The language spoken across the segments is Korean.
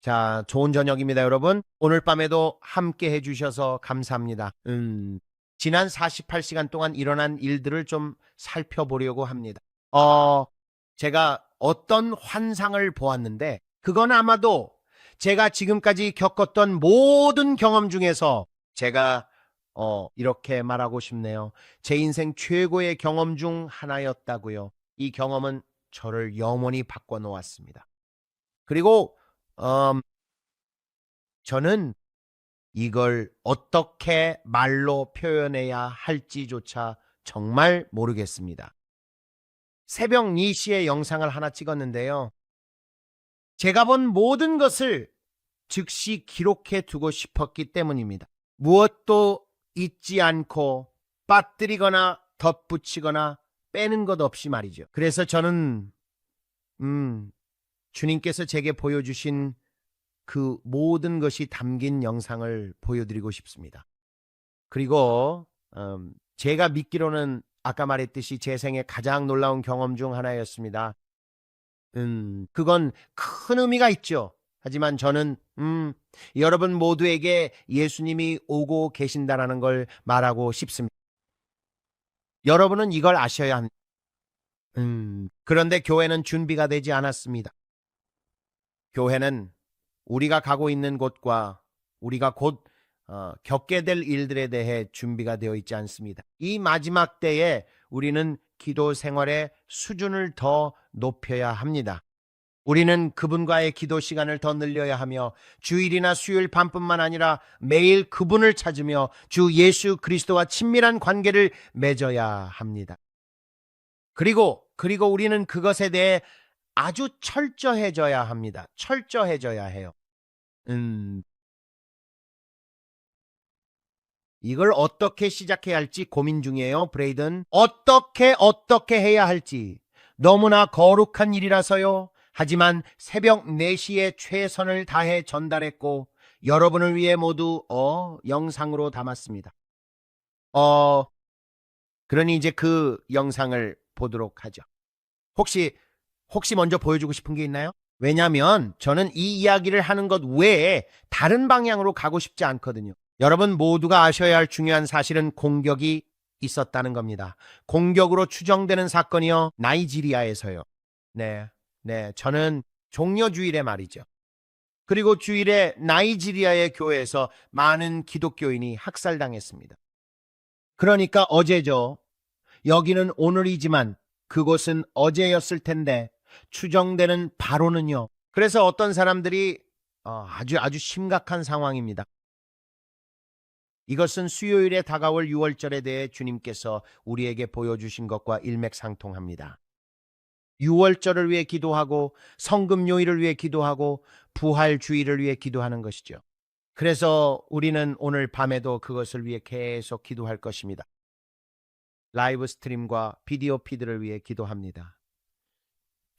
자, 좋은 저녁입니다, 여러분. 오늘 밤에도 함께 해주셔서 감사합니다. 지난 48시간 동안 일어난 일들을 좀 살펴보려고 합니다. 제가 어떤 환상을 보았는데, 그건 아마도 제가 지금까지 겪었던 모든 경험 중에서 제가 이렇게 말하고 싶네요. 제 인생 최고의 경험 중 하나였다고요. 이 경험은 저를 영원히 바꿔놓았습니다. 그리고 저는 이걸 어떻게 말로 표현해야 할지조차 정말 모르겠습니다. 새벽 4시에 영상을 하나 찍었는데요. 제가 본 모든 것을 즉시 기록해 두고 싶었기 때문입니다. 무엇도 잊지 않고 빠뜨리거나 덧붙이거나 빼는 것 없이 말이죠. 그래서 저는 주님께서 제게 보여주신 그 모든 것이 담긴 영상을 보여드리고 싶습니다. 그리고 제가 믿기로는 아까 말했듯이 제 생애 가장 놀라운 경험 중 하나였습니다. 그건 큰 의미가 있죠. 하지만 저는 여러분 모두에게 예수님이 오고 계신다라는 걸 말하고 싶습니다. 여러분은 이걸 아셔야 합니다. 그런데 교회는 준비가 되지 않았습니다. 교회는 우리가 가고 있는 곳과 우리가 곧 겪게 될 일들에 대해 준비가 되어 있지 않습니다. 이 마지막 때에 우리는 기도 생활의 수준을 더 높여야 합니다. 우리는 그분과의 기도 시간을 더 늘려야 하며 주일이나 수요일 밤뿐만 아니라 매일 그분을 찾으며 주 예수 그리스도와 친밀한 관계를 맺어야 합니다. 그리고 우리는 그것에 대해 아주 철저해져야 합니다. 철저해져야 해요. 이걸 어떻게 시작해야 할지 고민 중이에요, 브레이든. 어떻게 해야 할지. 너무나 거룩한 일이라서요. 하지만 새벽 4시에 최선을 다해 전달했고 여러분을 위해 모두 영상으로 담았습니다. 그러니 이제 그 영상을 보도록 하죠. 혹시 먼저 보여주고 싶은 게 있나요? 왜냐하면 저는 이 이야기를 하는 것 외에 다른 방향으로 가고 싶지 않거든요. 여러분 모두가 아셔야 할 중요한 사실은 공격이 있었다는 겁니다. 공격으로 추정되는 사건이요. 나이지리아에서요. 네, 저는 종려주일에 말이죠. 그리고 주일에 나이지리아의 교회에서 많은 기독교인이 학살당했습니다. 그러니까 어제죠. 여기는 오늘이지만 그곳은 어제였을 텐데 추정되는 바로는요. 그래서 어떤 사람들이 아주 심각한 상황입니다. 이것은 수요일에 다가올 유월절에 대해 주님께서 우리에게 보여주신 것과 일맥상통합니다. 유월절을 위해 기도하고 성금요일을 위해 기도하고 부활주일을 위해 기도하는 것이죠. 그래서 우리는 오늘 밤에도 그것을 위해 계속 기도할 것입니다. 라이브 스트림과 비디오 피드를 위해 기도합니다.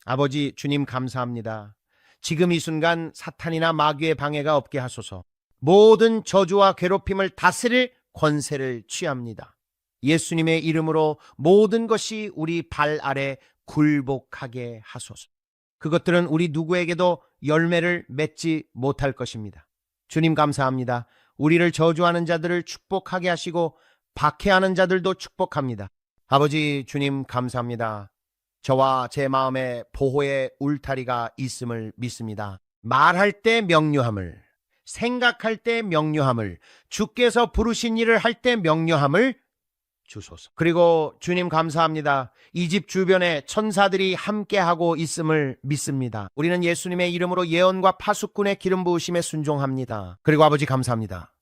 아버지 주님 감사합니다. 지금 이 순간 사탄이나 마귀의 방해가 없게 하소서. 모든 저주와 괴롭힘을 다스릴 권세를 취합니다. 예수님의 이름으로 모든 것이 우리 발 아래 굴복하게 하소서. 그것들은 우리 누구에게도 열매를 맺지 못할 것입니다. 주님 감사합니다. 우리를 저주하는 자들을 축복하게 하시고 박해하는 자들도 축복합니다. 아버지 주님 감사합니다. 저와 제 마음에 보호의 울타리가 있음을 믿습니다. 말할 때 명료함을, 생각할 때 명료함을, 주께서 부르신 일을 할 때 명료함을 주소서. 그리고 주님 감사합니다. 이 집 주변에 천사들이 함께하고 있음을 믿습니다. 우리는 예수님의 이름으로 예언과 파수꾼의 기름 부으심에 순종합니다. 그리고 아버지 감사합니다.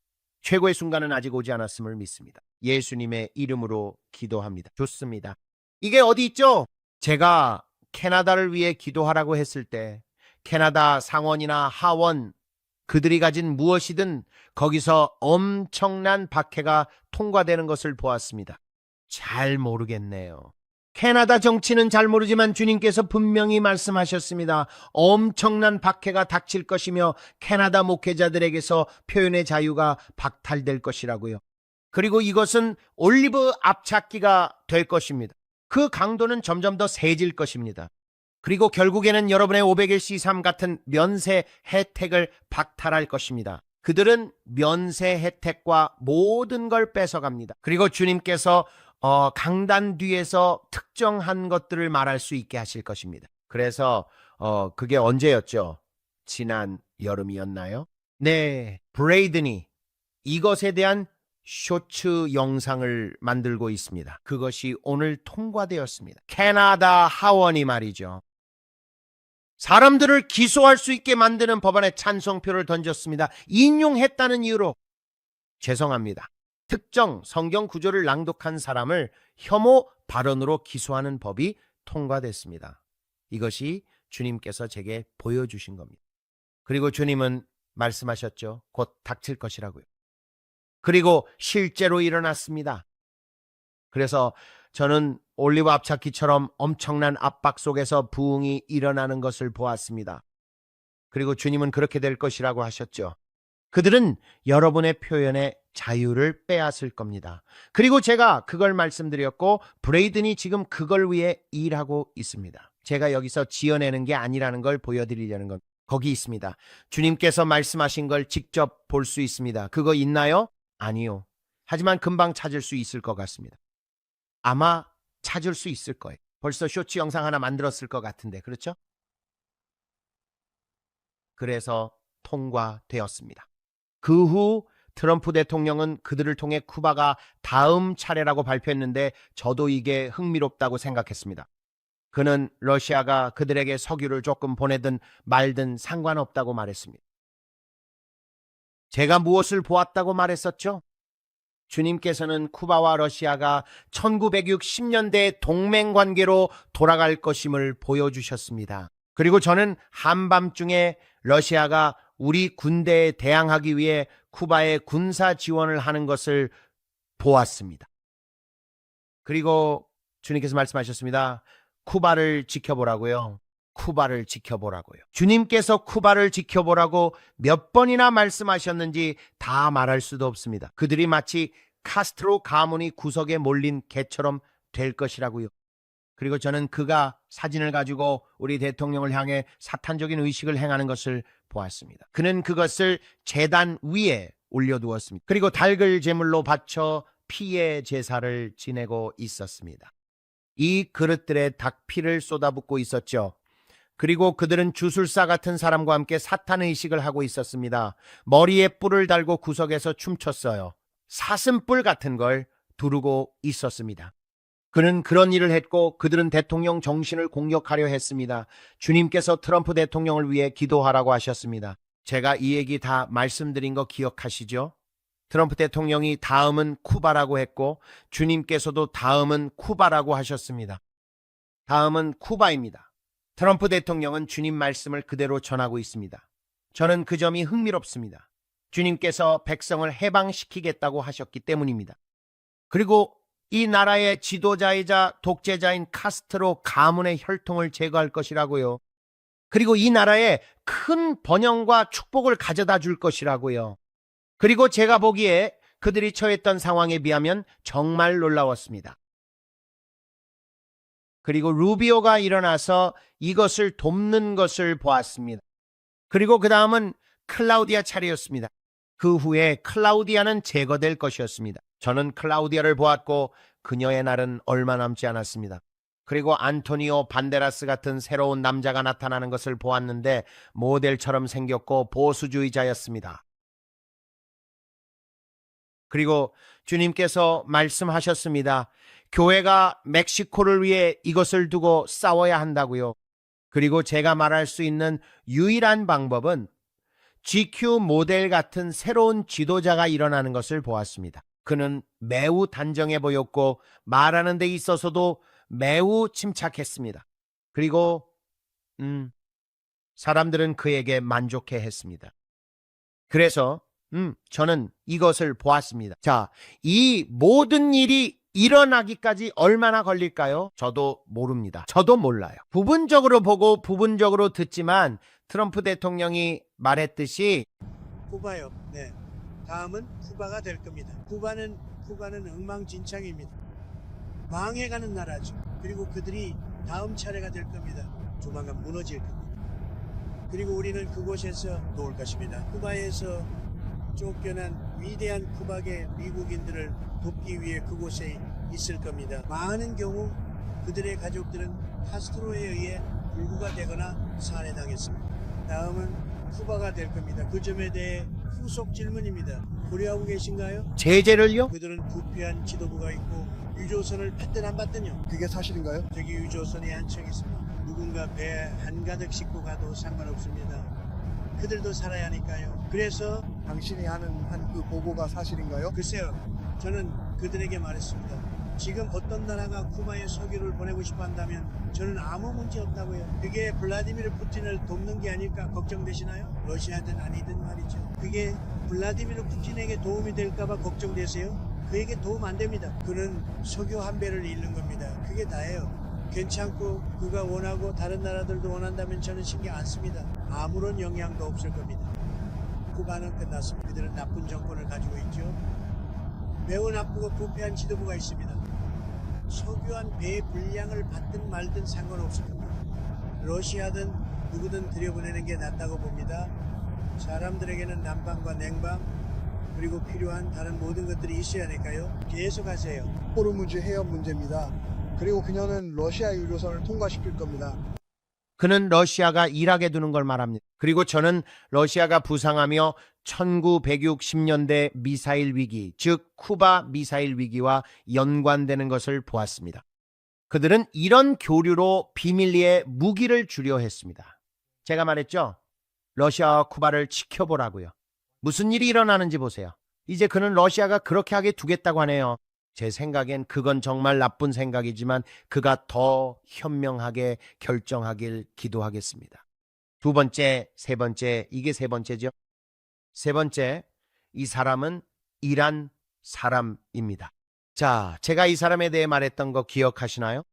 최고의 순간은 아직 오지 않았음을 믿습니다. 예수님의 이름으로 기도합니다. 좋습니다. 이게 어디 있죠? 제가 캐나다를 위해 기도하라고 했을 때 캐나다 상원이나 하원 그들이 가진 무엇이든 거기서 엄청난 박해가 통과되는 것을 보았습니다. 잘 모르겠네요. 캐나다 정치는 잘 모르지만 주님께서 분명히 말씀하셨습니다. 엄청난 박해가 닥칠 것이며 캐나다 목회자들에게서 표현의 자유가 박탈될 것이라고요. 그리고 이것은 올리브 앞찾기가 될 것입니다. 그 강도는 점점 더 세질 것입니다. 그리고 결국에는 여러분의 500일 C3 같은 면세 혜택을 박탈할 것입니다. 그들은 면세 혜택과 모든 걸 뺏어갑니다. 그리고 주님께서 강단 뒤에서 특정한 것들을 말할 수 있게 하실 것입니다. 그래서 그게 언제였죠? 지난 여름이었나요? 네, 브레이든이 이것에 대한 쇼츠 영상을 만들고 있습니다. 그것이 오늘 통과되었습니다. 캐나다 하원이 말이죠. 사람들을 기소할 수 있게 만드는 법안에 찬성표를 던졌습니다. 인용했다는 이유로 죄송합니다. 특정 성경 구조를 낭독한 사람을 혐오 발언으로 기소하는 법이 통과됐습니다. 이것이 주님께서 제게 보여주신 겁니다. 그리고 주님은 말씀하셨죠. 곧 닥칠 것이라고요. 그리고 실제로 일어났습니다. 그래서 저는 올리브 앞찾기처럼 엄청난 압박 속에서 부흥이 일어나는 것을 보았습니다. 그리고 주님은 그렇게 될 것이라고 하셨죠. 그들은 여러분의 표현의 자유를 빼앗을 겁니다. 그리고 제가 그걸 말씀드렸고 브레이든이 지금 그걸 위해 일하고 있습니다. 제가 여기서 지어내는 게 아니라는 걸 보여드리려는 건 거기 있습니다. 주님께서 말씀하신 걸 직접 볼 수 있습니다. 그거 있나요? 아니요. 하지만 금방 찾을 수 있을 것 같습니다. 아마 찾을 수 있을 거예요. 벌써 쇼츠 영상 하나 만들었을 것 같은데, 그렇죠? 그래서 통과되었습니다. 그 후 트럼프 대통령은 그들을 통해 쿠바가 다음 차례라고 발표했는데 저도 이게 흥미롭다고 생각했습니다. 그는 러시아가 그들에게 석유를 조금 보내든 말든 상관없다고 말했습니다. 제가 무엇을 보았다고 말했었죠? 주님께서는 쿠바와 러시아가 1960년대 동맹관계로 돌아갈 것임을 보여주셨습니다. 그리고 저는 한밤중에 러시아가 우리 군대에 대항하기 위해 쿠바에 군사 지원을 하는 것을 보았습니다. 그리고 주님께서 말씀하셨습니다. 쿠바를 지켜보라고요. 쿠바를 지켜보라고요. 주님께서 쿠바를 지켜보라고 몇 번이나 말씀하셨는지 다 말할 수도 없습니다. 그들이 마치 카스트로 가문이 구석에 몰린 개처럼 될 것이라고요. 그리고 저는 그가 사진을 가지고 우리 대통령을 향해 사탄적인 의식을 행하는 것을 보았습니다. 그는 그것을 제단 위에 올려두었습니다. 그리고 닭을 제물로 바쳐 피의 제사를 지내고 있었습니다. 이 그릇들에 닭피를 쏟아붓고 있었죠. 그리고 그들은 주술사 같은 사람과 함께 사탄의식을 하고 있었습니다. 머리에 뿔을 달고 구석에서 춤췄어요. 사슴뿔 같은 걸 두르고 있었습니다. 그는 그런 일을 했고 그들은 대통령 정신을 공격하려 했습니다. 주님께서 트럼프 대통령을 위해 기도하라고 하셨습니다. 제가 이 얘기 다 말씀드린 거 기억하시죠? 트럼프 대통령이 다음은 쿠바라고 했고 주님께서도 다음은 쿠바라고 하셨습니다. 다음은 쿠바입니다. 트럼프 대통령은 주님 말씀을 그대로 전하고 있습니다. 저는 그 점이 흥미롭습니다. 주님께서 백성을 해방시키겠다고 하셨기 때문입니다. 그리고 이 나라의 지도자이자 독재자인 카스트로 가문의 혈통을 제거할 것이라고요. 그리고 이 나라에 큰 번영과 축복을 가져다 줄 것이라고요. 그리고 제가 보기에 그들이 처했던 상황에 비하면 정말 놀라웠습니다. 그리고 루비오가 일어나서 이것을 돕는 것을 보았습니다. 그리고 그 다음은 클라우디아 차례였습니다. 그 후에 클라우디아는 제거될 것이었습니다. 저는 클라우디아를 보았고 그녀의 날은 얼마 남지 않았습니다. 그리고 안토니오 반데라스 같은 새로운 남자가 나타나는 것을 보았는데 모델처럼 생겼고 보수주의자였습니다. 그리고 주님께서 말씀하셨습니다. 교회가 멕시코를 위해 이것을 두고 싸워야 한다고요. 그리고 제가 말할 수 있는 유일한 방법은 GQ 모델 같은 새로운 지도자가 일어나는 것을 보았습니다. 그는 매우 단정해 보였고 말하는 데 있어서도 매우 침착했습니다. 그리고 사람들은 그에게 만족해 했습니다. 그래서 저는 이것을 보았습니다. 자, 이 모든 일이 일어나기까지 얼마나 걸릴까요? 저도 모릅니다. 저도 몰라요. 부분적으로 보고 부분적으로 듣지만 트럼프 대통령이 말했듯이 쿠바요. 네. 다음은 쿠바가 될 겁니다. 쿠바는 엉망진창입니다. 망해가는 나라죠. 그리고 그들이 다음 차례가 될 겁니다. 조만간 무너질 겁니다. 그리고 우리는 그곳에서 놓을 것입니다. 쿠바에서 쫓겨난 위대한 쿠바계 미국인들을 돕기 위해 그곳에 있을 겁니다. 많은 경우 그들의 가족들은 카스트로에 의해 불구가 되거나 살해당했습니다. 다음은 쿠바가 될 겁니다. 그 점에 대해 후속 질문입니다. 고려하고 계신가요? 제재를요? 그들은 부패한 지도부가 있고 유조선을 받든 안 받든요. 그게 사실인가요? 저기 유조선이 한 척 있습니다. 누군가 배 한가득 싣고 가도 상관없습니다. 그들도 살아야 하니까요. 그래서 당신이 하는 한 그 보고가 사실인가요? 글쎄요, 저는 그들에게 말했습니다. 지금 어떤 나라가 쿠바에 석유를 보내고 싶어 한다면 저는 아무 문제 없다고요. 그게 블라디미르 푸틴을 돕는 게 아닐까 걱정되시나요? 러시아든 아니든 말이죠. 그게 블라디미르 푸틴에게 도움이 될까봐 걱정되세요? 그에게 도움 안 됩니다. 그는 석유 한 배를 잃는 겁니다. 그게 다예요. 괜찮고 그가 원하고 다른 나라들도 원한다면 저는 신경 안 씁니다. 아무런 영향도 없을 겁니다. 쿠바는 끝났습니다. 그들은 나쁜 정권을 가지고 있죠. 매우 나쁘고 부패한 지도부가 있습니다. 석유 한 배의 분량을 받든 말든 상관없을 겁니다. 러시아든 누구든 들여보내는 게 낫다고 봅니다. 사람들에게는 난방과 냉방 그리고 필요한 다른 모든 것들이 있어야 하니까요. 계속 하세요. 호르무즈 해협 문제입니다. 그리고 그녀는 러시아 유조선을 통과시킬 겁니다. 그는 러시아가 일하게 두는 걸 말합니다. 그리고 저는 러시아가 부상하며 1960년대 미사일 위기, 즉 쿠바 미사일 위기와 연관되는 것을 보았습니다. 그들은 이런 교류로 비밀리에 무기를 주려 했습니다. 제가 말했죠. 러시아와 쿠바를 지켜보라고요. 무슨 일이 일어나는지 보세요. 이제 그는 러시아가 그렇게 하게 두겠다고 하네요. 제 생각엔 그건 정말 나쁜 생각이지만 그가 더 현명하게 결정하길 기도하겠습니다. 두 번째, 세 번째, 이게 세 번째죠. 세 번째, 이 사람은 이란 사람입니다. 자, 제가 이 사람에 대해 말했던 거 기억하시나요?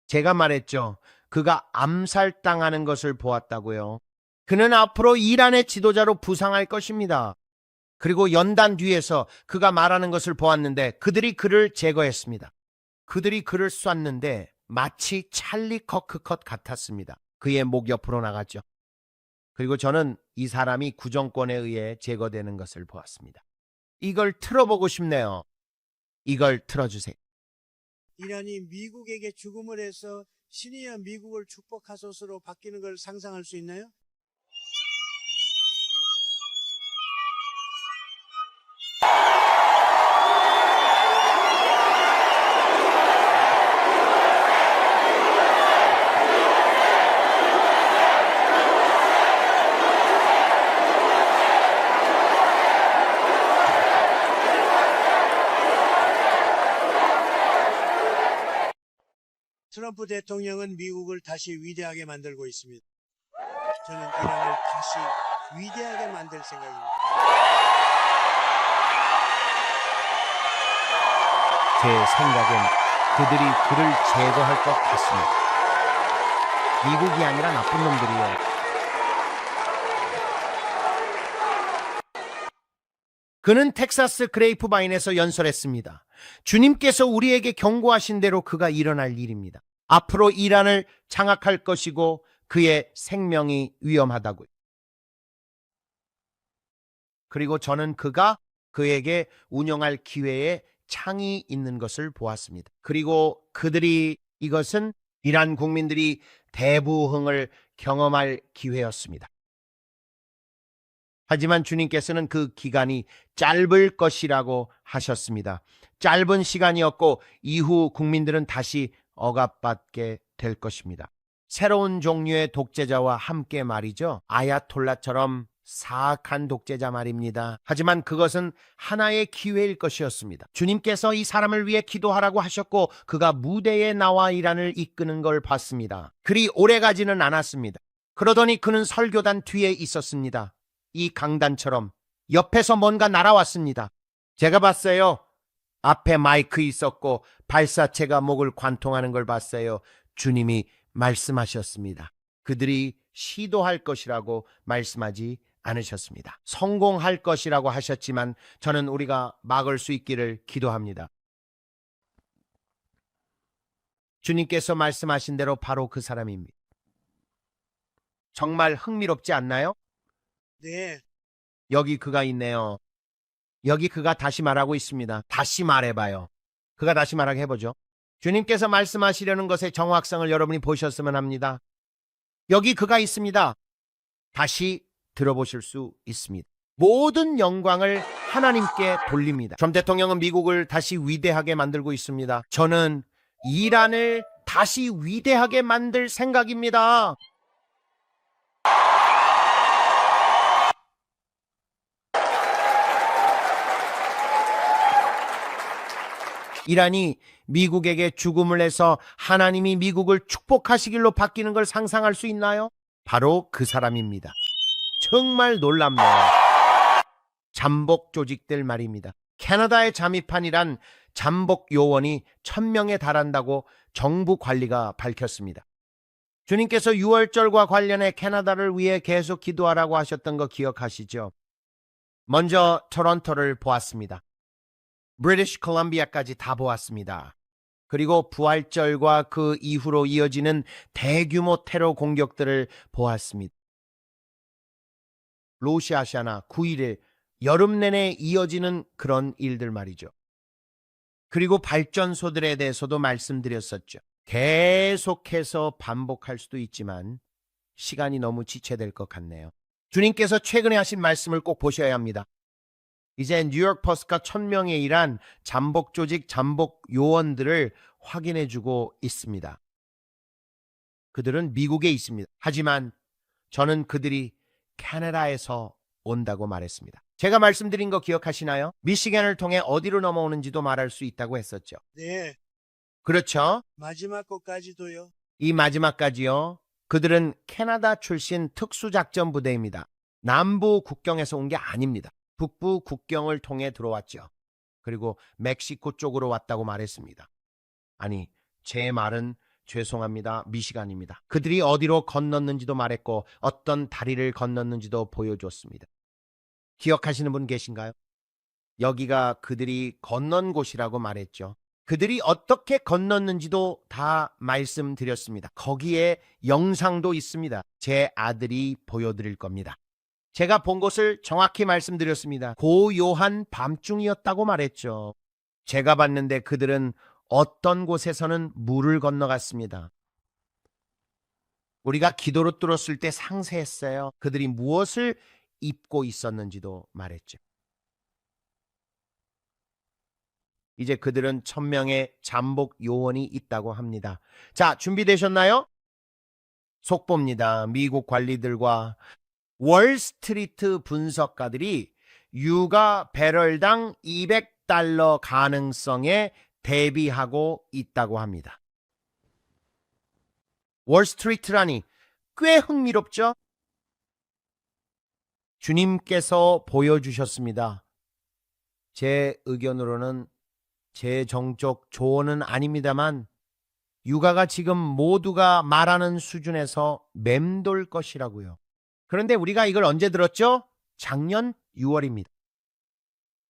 제가 말했죠. 그가 암살당하는 것을 보았다고요. 그는 앞으로 이란의 지도자로 부상할 것입니다. 그리고 연단 뒤에서 그가 말하는 것을 보았는데 그들이 그를 제거했습니다. 그들이 그를 쐈는데 마치 찰리 커크컷 같았습니다. 그의 목 옆으로 나갔죠. 그리고 저는 이 사람이 구정권에 의해 제거되는 것을 보았습니다. 이걸 틀어보고 싶네요. 이걸 틀어주세요. 이란이 미국에게 죽음을 해서 신이여 미국을 축복하소서로 바뀌는 걸 상상할 수 있나요? 트럼프 대통령은 미국을 다시 위대하게 만들고 있습니다. 저는 이란을 다시 위대하게 만들 생각입니다. 제 생각엔 그들이 그를 제거할 것 같습니다. 미국이 아니라 나쁜 놈들이에요. 그는 텍사스 그레이프바인에서 연설했습니다. 주님께서 우리에게 경고하신 대로 그가 일어날 일입니다. 앞으로 이란을 장악할 것이고 그의 생명이 위험하다고요. 그리고 저는 그가 그에게 운영할 기회에 창이 있는 것을 보았습니다. 그리고 그들이 이것은 이란 국민들이 대부흥을 경험할 기회였습니다. 하지만 주님께서는 그 기간이 짧을 것이라고 하셨습니다. 짧은 시간이었고 이후 국민들은 다시 억압받게 될 것입니다. 새로운 종류의 독재자와 함께 말이죠. 아야톨라처럼 사악한 독재자 말입니다. 하지만 그것은 하나의 기회일 것이었습니다. 주님께서 이 사람을 위해 기도하라고 하셨고 그가 무대에 나와 이란을 이끄는 걸 봤습니다. 그리 오래가지는 않았습니다. 그러더니 그는 설교단 뒤에 있었습니다. 이 강단처럼 옆에서 뭔가 날아왔습니다. 제가 봤어요. 앞에 마이크 있었고 발사체가 목을 관통하는 걸 봤어요. 주님이 말씀하셨습니다. 그들이 시도할 것이라고 말씀하지 않으셨습니다. 성공할 것이라고 하셨지만 저는 우리가 막을 수 있기를 기도합니다. 주님께서 말씀하신 대로 바로 그 사람입니다. 정말 흥미롭지 않나요? 네, 여기 그가 있네요. 여기 그가 다시 말하고 있습니다. 다시 말해봐요. 그가 다시 말하게 해보죠. 주님께서 말씀하시려는 것의 정확성을 여러분이 보셨으면 합니다. 여기 그가 있습니다. 다시 들어보실 수 있습니다. 모든 영광을 하나님께 돌립니다. 트럼프 대통령은 미국을 다시 위대하게 만들고 있습니다. 저는 이란을 다시 위대하게 만들 생각입니다. 이란이 미국에게 죽음을 해서 하나님이 미국을 축복하시길로 바뀌는 걸 상상할 수 있나요? 바로 그 사람입니다. 정말 놀랍네요. 잠복 조직들 말입니다. 캐나다에 잠입한 이란 잠복 요원이 1000명에 달한다고 정부 관리가 밝혔습니다. 주님께서 유월절과 관련해 캐나다를 위해 계속 기도하라고 하셨던 거 기억하시죠? 먼저 토론토를 보았습니다. 브리티시 콜럼비아까지 다 보았습니다. 그리고 부활절과 그 이후로 이어지는 대규모 테러 공격들을 보았습니다. 로시아샤나 9.11 여름 내내 이어지는 그런 일들 말이죠. 그리고 발전소들에 대해서도 말씀드렸었죠. 계속해서 반복할 수도 있지만 시간이 너무 지체될 것 같네요. 주님께서 최근에 하신 말씀을 꼭 보셔야 합니다. 이제 뉴욕 포스트가 1000명에 일한 잠복 조직 잠복 요원들을 확인해주고 있습니다. 그들은 미국에 있습니다. 하지만 저는 그들이 캐나다에서 온다고 말했습니다. 제가 말씀드린 거 기억하시나요? 미시간을 통해 어디로 넘어오는지도 말할 수 있다고 했었죠. 네, 그렇죠? 마지막 것까지도요. 이 마지막까지요. 그들은 캐나다 출신 특수작전 부대입니다. 남부 국경에서 온 게 아닙니다. 북부 국경을 통해 들어왔죠. 그리고 멕시코 쪽으로 왔다고 말했습니다. 아니, 제 말은 죄송합니다. 미시간입니다. 그들이 어디로 건넜는지도 말했고 어떤 다리를 건넜는지도 보여줬습니다. 기억하시는 분 계신가요? 여기가 그들이 건넌 곳이라고 말했죠. 그들이 어떻게 건넜는지도 다 말씀드렸습니다. 거기에 영상도 있습니다. 제 아들이 보여드릴 겁니다. 제가 본 곳을 정확히 말씀드렸습니다. 고요한 밤중이었다고 말했죠. 제가 봤는데 그들은 어떤 곳에서는 물을 건너갔습니다. 우리가 기도로 뚫었을 때 상세했어요. 그들이 무엇을 입고 있었는지도 말했죠. 이제 그들은 1000명의 잠복 요원이 있다고 합니다. 자, 준비되셨나요? 속보입니다. 미국 관리들과 월스트리트 분석가들이 유가 배럴당 $200 가능성에 대비하고 있다고 합니다. 월스트리트라니 꽤 흥미롭죠? 주님께서 보여주셨습니다. 제 의견으로는 제 정적 조언은 아닙니다만 유가가 지금 모두가 말하는 수준에서 맴돌 것이라고요. 그런데 우리가 이걸 언제 들었죠? 작년 6월입니다.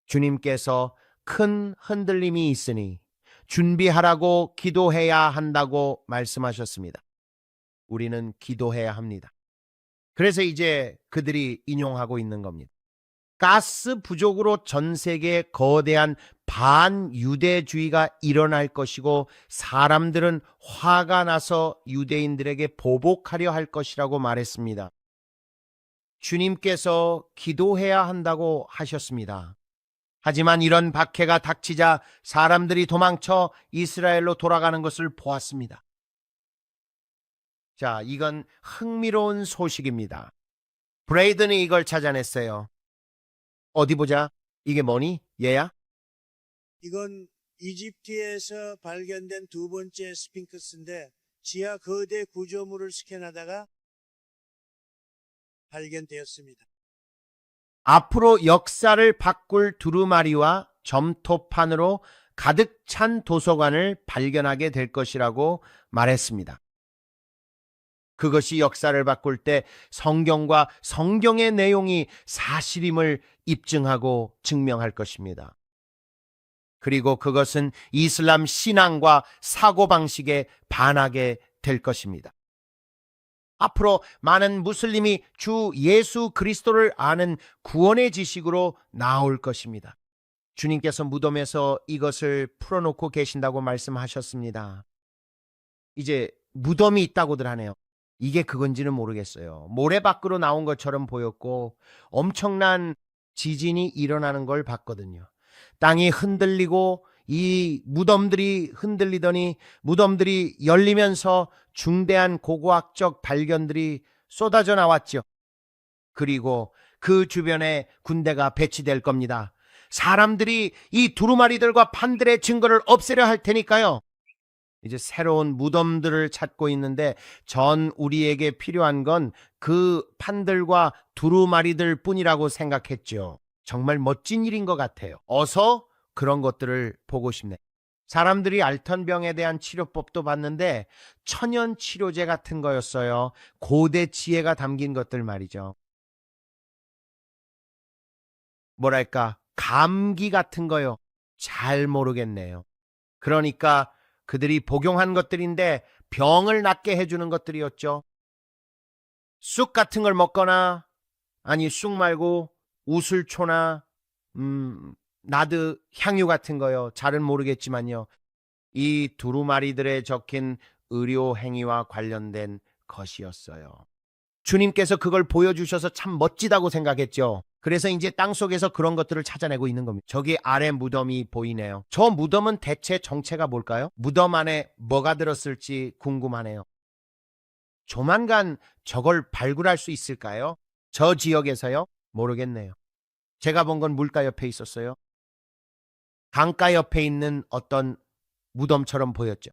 주님께서 큰 흔들림이 있으니 준비하라고 기도해야 한다고 말씀하셨습니다. 우리는 기도해야 합니다. 그래서 이제 그들이 인용하고 있는 겁니다. 가스 부족으로 전 세계에 거대한 반유대주의가 일어날 것이고 사람들은 화가 나서 유대인들에게 보복하려 할 것이라고 말했습니다. 주님께서 기도해야 한다고 하셨습니다. 하지만 이런 박해가 닥치자 사람들이 도망쳐 이스라엘로 돌아가는 것을 보았습니다. 자, 이건 흥미로운 소식입니다. 브레이든이 이걸 찾아냈어요. 어디 보자. 이게 뭐니? 얘야? 이건 이집트에서 발견된 두 번째 스핑크스인데 지하 거대 구조물을 스캔하다가 발견되었습니다. 앞으로 역사를 바꿀 두루마리와 점토판으로 가득 찬 도서관을 발견하게 될 것이라고 말했습니다. 그것이 역사를 바꿀 때 성경과 성경의 내용이 사실임을 입증하고 증명할 것입니다. 그리고 그것은 이슬람 신앙과 사고방식에 반하게 될 것입니다. 앞으로 많은 무슬림이 주 예수 그리스도를 아는 구원의 지식으로 나올 것입니다. 주님께서 무덤에서 이것을 풀어놓고 계신다고 말씀하셨습니다. 이제 무덤이 있다고들 하네요. 이게 그건지는 모르겠어요. 모래 밖으로 나온 것처럼 보였고 엄청난 지진이 일어나는 걸 봤거든요. 땅이 흔들리고 이 무덤들이 흔들리더니 무덤들이 열리면서 중대한 고고학적 발견들이 쏟아져 나왔죠. 그리고 그 주변에 군대가 배치될 겁니다. 사람들이 이 두루마리들과 판들의 증거를 없애려 할 테니까요. 이제 새로운 무덤들을 찾고 있는데 전 우리에게 필요한 건 그 판들과 두루마리들 뿐이라고 생각했죠. 정말 멋진 일인 것 같아요. 어서 그런 것들을 보고 싶네. 사람들이 앓던 병에 대한 치료법도 봤는데 천연 치료제 같은 거였어요. 고대 지혜가 담긴 것들 말이죠. 뭐랄까 감기 같은 거요. 잘 모르겠네요. 그러니까 그들이 복용한 것들인데 병을 낫게 해주는 것들이었죠. 쑥 같은 걸 먹거나 아니 쑥 말고 우슬초나 나드 향유 같은 거요. 잘은 모르겠지만요. 이 두루마리들에 적힌 의료 행위와 관련된 것이었어요. 주님께서 그걸 보여주셔서 참 멋지다고 생각했죠. 그래서 이제 땅속에서 그런 것들을 찾아내고 있는 겁니다. 저기 아래 무덤이 보이네요. 저 무덤은 대체 정체가 뭘까요? 무덤 안에 뭐가 들었을지 궁금하네요. 조만간 저걸 발굴할 수 있을까요? 저 지역에서요? 모르겠네요. 제가 본 건 물가 옆에 있었어요. 강가 옆에 있는 어떤 무덤처럼 보였죠.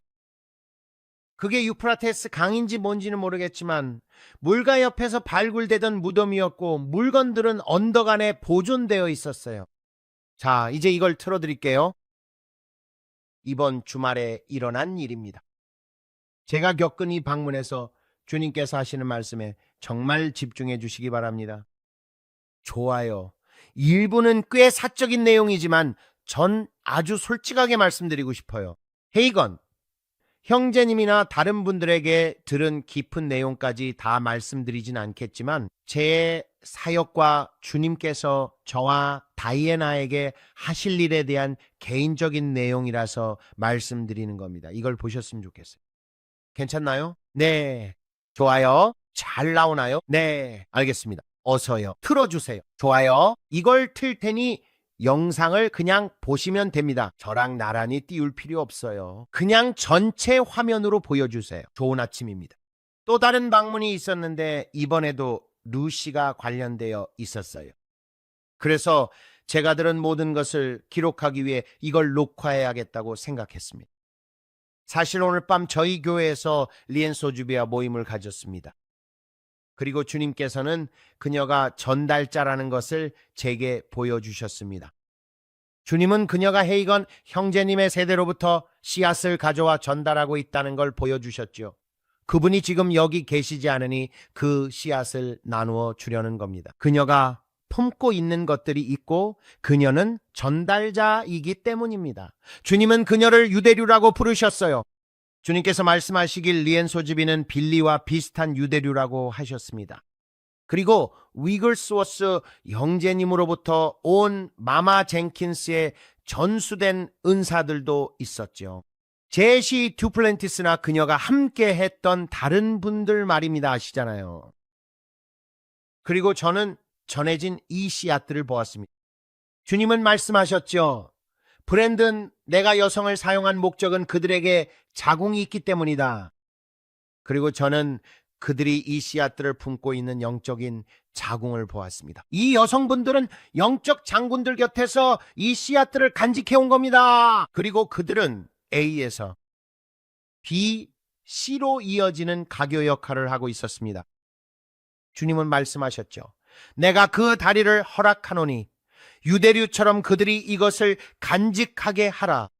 그게 유프라테스 강인지 뭔지는 모르겠지만 물가 옆에서 발굴되던 무덤이었고 물건들은 언덕 안에 보존되어 있었어요. 자, 이제 이걸 틀어드릴게요. 이번 주말에 일어난 일입니다. 제가 겪은 이 방문에서 주님께서 하시는 말씀에 정말 집중해 주시기 바랍니다. 좋아요. 일부는 꽤 사적인 내용이지만 전 아주 솔직하게 말씀드리고 싶어요. 헤이건, 형제님이나 다른 분들에게 들은 깊은 내용까지 다 말씀드리진 않겠지만 제 사역과 주님께서 저와 다이애나에게 하실 일에 대한 개인적인 내용이라서 말씀드리는 겁니다. 이걸 보셨으면 좋겠어요. 괜찮나요? 네. 좋아요. 잘 나오나요? 네. 알겠습니다. 어서요. 틀어주세요. 좋아요. 이걸 틀 테니 영상을 그냥 보시면 됩니다. 저랑 나란히 띄울 필요 없어요. 그냥 전체 화면으로 보여주세요. 좋은 아침입니다. 또 다른 방문이 있었는데 이번에도 루시가 관련되어 있었어요. 그래서 제가 들은 모든 것을 기록하기 위해 이걸 녹화해야겠다고 생각했습니다. 사실 오늘 밤 저희 교회에서 리엔소주비아 모임을 가졌습니다. 그리고 주님께서는 그녀가 전달자라는 것을 제게 보여주셨습니다. 주님은 그녀가 헤이건 형제님의 세대로부터 씨앗을 가져와 전달하고 있다는 걸 보여주셨죠. 그분이 지금 여기 계시지 않으니 그 씨앗을 나누어 주려는 겁니다. 그녀가 품고 있는 것들이 있고 그녀는 전달자이기 때문입니다. 주님은 그녀를 유대류라고 부르셨어요. 주님께서 말씀하시길 리엔소즈비는 빌리와 비슷한 유대류라고 하셨습니다. 그리고 위글스워스 형제님으로부터 온 마마 젠킨스의 전수된 은사들도 있었죠. 제시 듀플랜티스나 그녀가 함께 했던 다른 분들 말입니다. 아시잖아요. 그리고 저는 전해진 이 씨앗들을 보았습니다. 주님은 말씀하셨죠. 브랜든, 내가 여성을 사용한 목적은 그들에게 자궁이 있기 때문이다. 그리고 저는 그들이 이 씨앗들을 품고 있는 영적인 자궁을 보았습니다. 이 여성분들은 영적 장군들 곁에서 이 씨앗들을 간직해온 겁니다. 그리고 그들은 A에서 B, C로 이어지는 가교 역할을 하고 있었습니다. 주님은 말씀하셨죠. 내가 그 다리를 허락하노니 유대류처럼 그들이 이것을 간직하게 하라.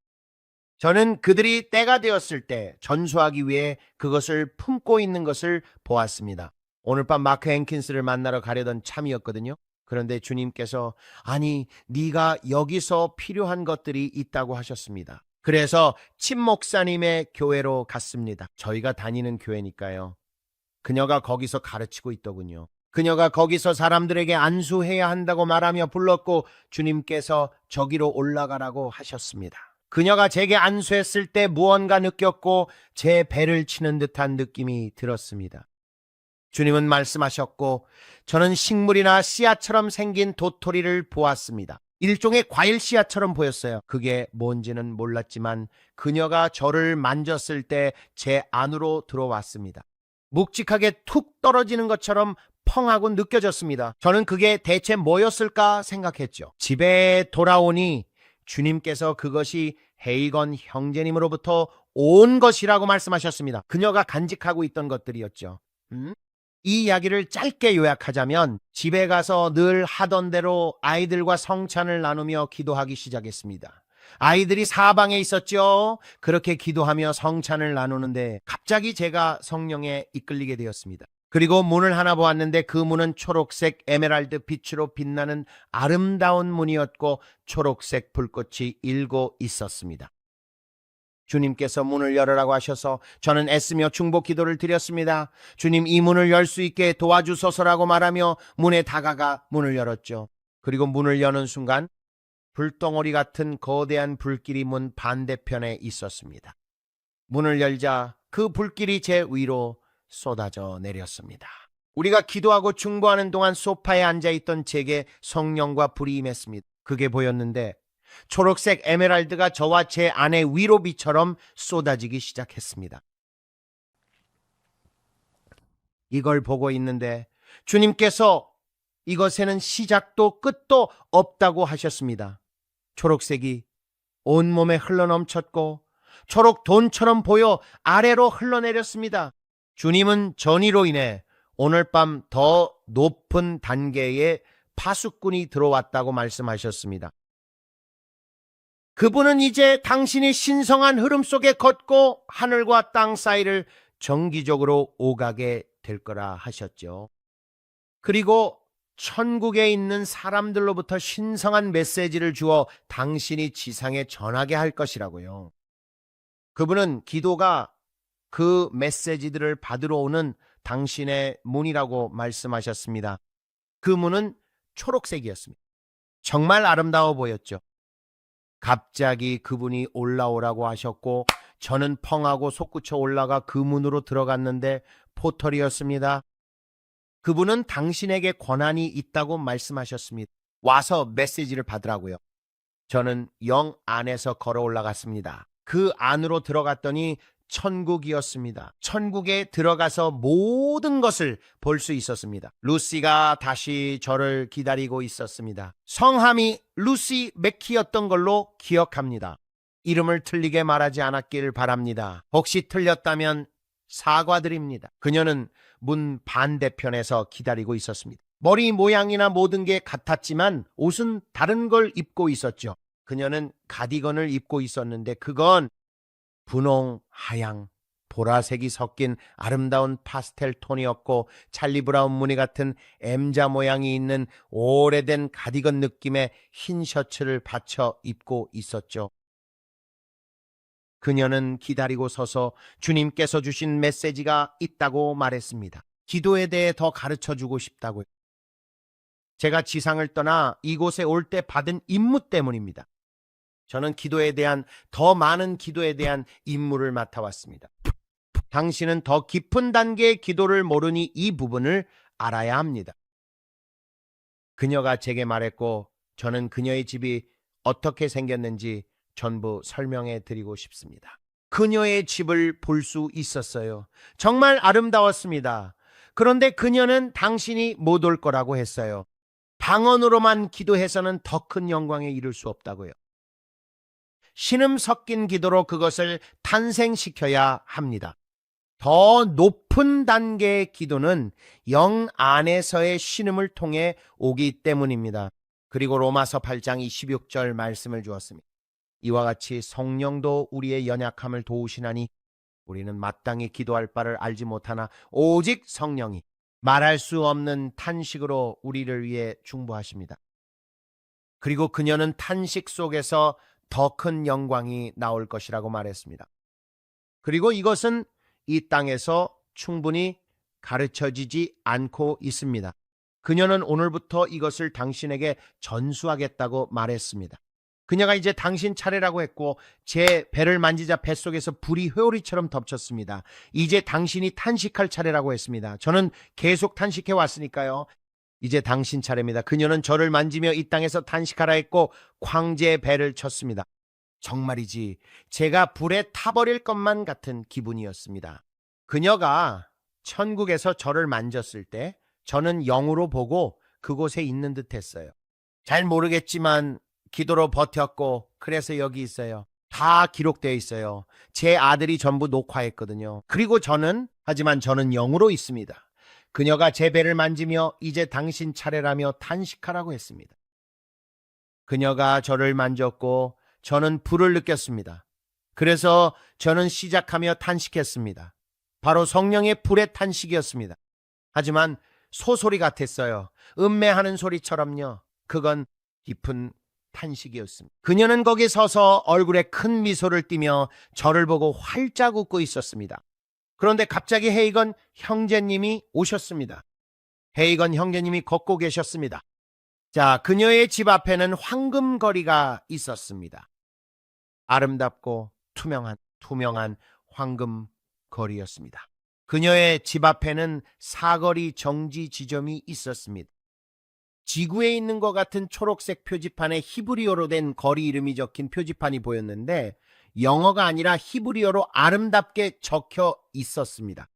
저는 그들이 때가 되었을 때 전수하기 위해 그것을 품고 있는 것을 보았습니다. 오늘 밤 마크 헨킨스를 만나러 가려던 참이었거든요. 그런데 주님께서 아니 네가 여기서 필요한 것들이 있다고 하셨습니다. 그래서 침 목사님의 교회로 갔습니다. 저희가 다니는 교회니까요. 그녀가 거기서 가르치고 있더군요. 그녀가 거기서 사람들에게 안수해야 한다고 말하며 불렀고 주님께서 저기로 올라가라고 하셨습니다. 그녀가 제게 안수했을 때 무언가 느꼈고 제 배를 치는 듯한 느낌이 들었습니다. 주님은 말씀하셨고 저는 식물이나 씨앗처럼 생긴 도토리를 보았습니다. 일종의 과일 씨앗처럼 보였어요. 그게 뭔지는 몰랐지만 그녀가 저를 만졌을 때 제 안으로 들어왔습니다. 묵직하게 툭 떨어지는 것처럼 펑하고 느껴졌습니다. 저는 그게 대체 뭐였을까 생각했죠. 집에 돌아오니 주님께서 그것이 헤이건 형제님으로부터 온 것이라고 말씀하셨습니다. 그녀가 간직하고 있던 것들이었죠. 이 이야기를 짧게 요약하자면 집에 가서 늘 하던 대로 아이들과 성찬을 나누며 기도하기 시작했습니다. 아이들이 사방에 있었죠. 그렇게 기도하며 성찬을 나누는데 갑자기 제가 성령에 이끌리게 되었습니다. 그리고 문을 하나 보았는데 그 문은 초록색 에메랄드 빛으로 빛나는 아름다운 문이었고 초록색 불꽃이 일고 있었습니다. 주님께서 문을 열으라고 하셔서 저는 애쓰며 중보 기도를 드렸습니다. 주님, 이 문을 열 수 있게 도와주소서라고 말하며 문에 다가가 문을 열었죠. 그리고 문을 여는 순간 불덩어리 같은 거대한 불길이 문 반대편에 있었습니다. 문을 열자 그 불길이 제 위로 쏟아져 내렸습니다. 우리가 기도하고 중보하는 동안 소파에 앉아있던 제게 성령과 불이 임했습니다. 그게 보였는데 초록색 에메랄드가 저와 제 안에 위로비처럼 쏟아지기 시작했습니다. 이걸 보고 있는데 주님께서 이것에는 시작도 끝도 없다고 하셨습니다. 초록색이 온몸에 흘러넘쳤고 초록 돈처럼 보여 아래로 흘러내렸습니다. 주님은 전의로 인해 오늘 밤 더 높은 단계의 파수꾼이 들어왔다고 말씀하셨습니다. 그분은 이제 당신이 신성한 흐름 속에 걷고 하늘과 땅 사이를 정기적으로 오가게 될 거라 하셨죠. 그리고 천국에 있는 사람들로부터 신성한 메시지를 주어 당신이 지상에 전하게 할 것이라고요. 그분은 기도가 그 메시지들을 받으러 오는 당신의 문이라고 말씀하셨습니다. 그 문은 초록색이었습니다. 정말 아름다워 보였죠. 갑자기 그분이 올라오라고 하셨고 저는 펑하고 솟구쳐 올라가 그 문으로 들어갔는데 포털이었습니다. 그분은 당신에게 권한이 있다고 말씀하셨습니다. 와서 메시지를 받으라고요. 저는 영 안에서 걸어 올라갔습니다. 그 안으로 들어갔더니 천국이었습니다. 천국에 들어가서 모든 것을 볼 수 있었습니다. 루시가 다시 저를 기다리고 있었습니다. 성함이 루시 맥키였던 걸로 기억합니다. 이름을 틀리게 말하지 않았길 바랍니다. 혹시 틀렸다면 사과드립니다. 그녀는 문 반대편에서 기다리고 있었습니다. 머리 모양이나 모든 게 같았지만 옷은 다른 걸 입고 있었죠. 그녀는 가디건을 입고 있었는데 그건 분홍, 하양, 보라색이 섞인 아름다운 파스텔 톤이었고 찰리 브라운 무늬 같은 M자 모양이 있는 오래된 가디건 느낌의 흰 셔츠를 받쳐 입고 있었죠. 그녀는 기다리고 서서 주님께서 주신 메시지가 있다고 말했습니다. 기도에 대해 더 가르쳐주고 싶다고요. 제가 지상을 떠나 이곳에 올 때 받은 임무 때문입니다. 저는 더 많은 기도에 대한 임무를 맡아왔습니다. 당신은 더 깊은 단계의 기도를 모르니 이 부분을 알아야 합니다. 그녀가 제게 말했고 저는 그녀의 집이 어떻게 생겼는지 전부 설명해 드리고 싶습니다. 그녀의 집을 볼 수 있었어요. 정말 아름다웠습니다. 그런데 그녀는 당신이 못 올 거라고 했어요. 방언으로만 기도해서는 더 큰 영광에 이를 수 없다고요. 신음 섞인 기도로 그것을 탄생시켜야 합니다. 더 높은 단계의 기도는 영 안에서의 신음을 통해 오기 때문입니다. 그리고 로마서 8장 26절 말씀을 주었습니다. 이와 같이 성령도 우리의 연약함을 도우시나니 우리는 마땅히 기도할 바를 알지 못하나 오직 성령이 말할 수 없는 탄식으로 우리를 위해 중보하십니다. 그리고 그녀는 탄식 속에서 더 큰 영광이 나올 것이라고 말했습니다. 그리고 이것은 이 땅에서 충분히 가르쳐지지 않고 있습니다. 그녀는 오늘부터 이것을 당신에게 전수하겠다고 말했습니다. 그녀가 이제 당신 차례라고 했고 제 배를 만지자 뱃속에서 불이 회오리처럼 덮쳤습니다. 이제 당신이 탄식할 차례라고 했습니다. 저는 계속 탄식해 왔으니까요. 이제 당신 차례입니다. 그녀는 저를 만지며 이 땅에서 탄식하라 했고 광제의 배를 쳤습니다. 정말이지 제가 불에 타버릴 것만 같은 기분이었습니다. 그녀가 천국에서 저를 만졌을 때 저는 영으로 보고 그곳에 있는 듯 했어요. 잘 모르겠지만 기도로 버텼고 그래서 여기 있어요. 다 기록되어 있어요. 제 아들이 전부 녹화했거든요. 그리고 하지만 저는 영으로 있습니다. 그녀가 제 배를 만지며 이제 당신 차례라며 탄식하라고 했습니다. 그녀가 저를 만졌고 저는 불을 느꼈습니다. 그래서 저는 시작하며 탄식했습니다. 바로 성령의 불의 탄식이었습니다. 하지만 소소리 같았어요. 음매하는 소리처럼요. 그건 깊은 탄식이었습니다. 그녀는 거기 서서 얼굴에 큰 미소를 띠며 저를 보고 활짝 웃고 있었습니다. 그런데 갑자기 헤이건 형제님이 오셨습니다. 헤이건 형제님이 걷고 계셨습니다. 자, 그녀의 집 앞에는 황금거리가 있었습니다. 아름답고 투명한 황금거리였습니다. 그녀의 집 앞에는 사거리 정지 지점이 있었습니다. 지구에 있는 것 같은 초록색 표지판에 히브리어로 된 거리 이름이 적힌 표지판이 보였는데 영어가 아니라 히브리어로 아름답게 적혀 있었습니다.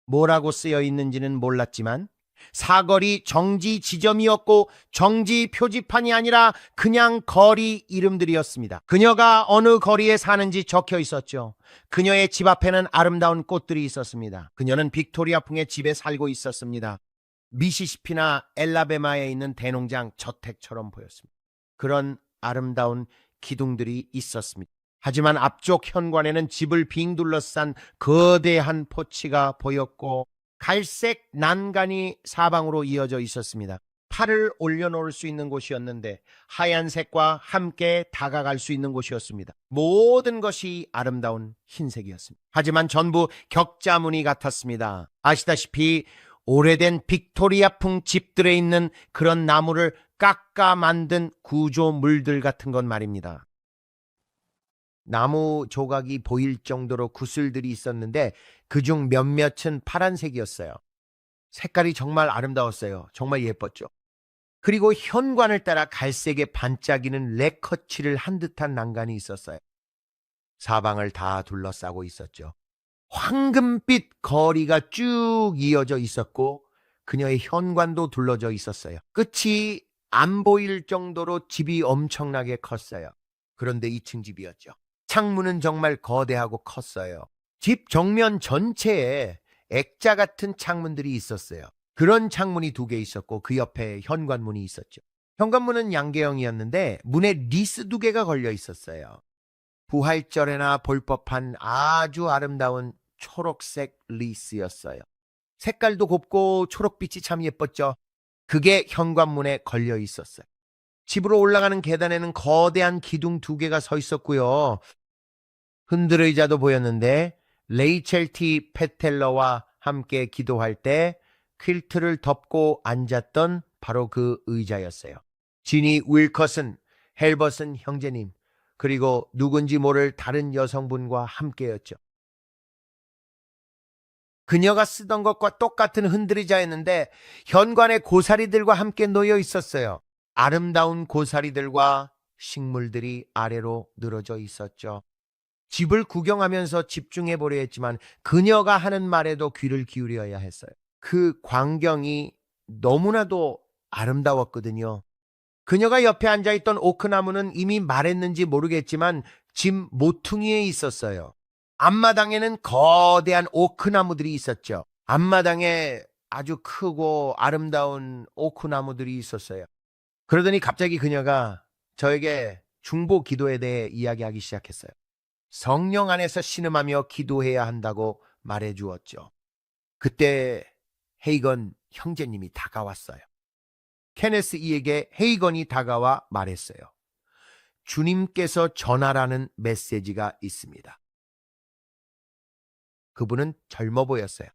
뭐라고 쓰여 있는지는 몰랐지만 사거리 정지 지점이었고 정지 표지판이 아니라 그냥 거리 이름들이었습니다. 그녀가 어느 거리에 사는지 적혀 있었죠. 그녀의 집 앞에는 아름다운 꽃들이 있었습니다. 그녀는 빅토리아풍의 집에 살고 있었습니다. 미시시피나 엘라베마에 있는 대농장 저택처럼 보였습니다. 그런 아름다운 기둥들이 있었습니다. 하지만 앞쪽 현관에는 집을 빙 둘러싼 거대한 포치가 보였고 갈색 난간이 사방으로 이어져 있었습니다. 팔을 올려놓을 수 있는 곳이었는데 하얀색과 함께 다가갈 수 있는 곳이었습니다. 모든 것이 아름다운 흰색이었습니다. 하지만 전부 격자무늬 같았습니다. 아시다시피 오래된 빅토리아풍 집들에 있는 그런 나무를 깎아 만든 구조물들 같은 건 말입니다. 나무 조각이 보일 정도로 구슬들이 있었는데 그중 몇몇은 파란색이었어요. 색깔이 정말 아름다웠어요. 정말 예뻤죠. 그리고 현관을 따라 갈색에 반짝이는 레커칠을 한 듯한 난간이 있었어요. 사방을 다 둘러싸고 있었죠. 황금빛 거리가 쭉 이어져 있었고 그녀의 현관도 둘러져 있었어요. 끝이 안 보일 정도로 집이 엄청나게 컸어요. 그런데 2층 집이었죠. 창문은 정말 거대하고 컸어요. 집 정면 전체에 액자 같은 창문들이 있었어요. 그런 창문이 2개 있었고 그 옆에 현관문이 있었죠. 현관문은 양계형이었는데 문에 리스 2개가 걸려 있었어요. 부활절에나 볼 법한 아주 아름다운 초록색 리스였어요. 색깔도 곱고 초록빛이 참 예뻤죠. 그게 현관문에 걸려 있었어요. 집으로 올라가는 계단에는 거대한 기둥 2개가 서 있었고요. 흔들의자도 보였는데 레이첼 T. 페텔러와 함께 기도할 때 퀼트를 덮고 앉았던 바로 그 의자였어요. 지니 윌커슨, 헬버슨 형제님, 그리고 누군지 모를 다른 여성분과 함께였죠. 그녀가 쓰던 것과 똑같은 흔들의자였는데 현관에 고사리들과 함께 놓여 있었어요. 아름다운 고사리들과 식물들이 아래로 늘어져 있었죠. 집을 구경하면서 집중해 보려 했지만 그녀가 하는 말에도 귀를 기울여야 했어요. 그 광경이 너무나도 아름다웠거든요. 그녀가 옆에 앉아있던 오크나무는 이미 말했는지 모르겠지만 집 모퉁이에 있었어요. 앞마당에는 거대한 오크나무들이 있었죠. 앞마당에 아주 크고 아름다운 오크나무들이 있었어요. 그러더니 갑자기 그녀가 저에게 중보 기도에 대해 이야기하기 시작했어요. 성령 안에서 신음하며 기도해야 한다고 말해 주었죠. 그때 헤이건 형제님이 다가왔어요. 케네스 이에게 헤이건이 다가와 말했어요. 주님께서 전하라는 메시지가 있습니다. 그분은 젊어 보였어요.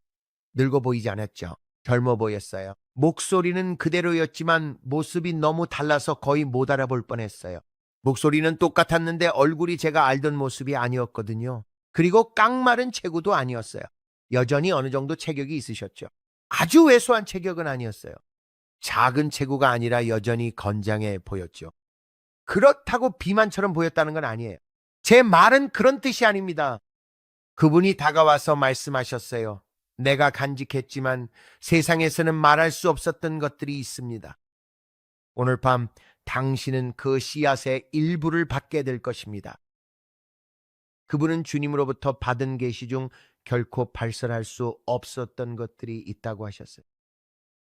늙어 보이지 않았죠. 젊어 보였어요. 목소리는 그대로였지만 모습이 너무 달라서 거의 못 알아볼 뻔했어요. 목소리는 똑같았는데 얼굴이 제가 알던 모습이 아니었거든요. 그리고 깡마른 체구도 아니었어요. 여전히 어느 정도 체격이 있으셨죠. 아주 왜소한 체격은 아니었어요. 작은 체구가 아니라 여전히 건장해 보였죠. 그렇다고 비만처럼 보였다는 건 아니에요. 제 말은 그런 뜻이 아닙니다. 그분이 다가와서 말씀하셨어요. 내가 간직했지만 세상에서는 말할 수 없었던 것들이 있습니다. 오늘 밤 당신은 그 씨앗의 일부를 받게 될 것입니다. 그분은 주님으로부터 받은 계시 중 결코 발설할 수 없었던 것들이 있다고 하셨어요.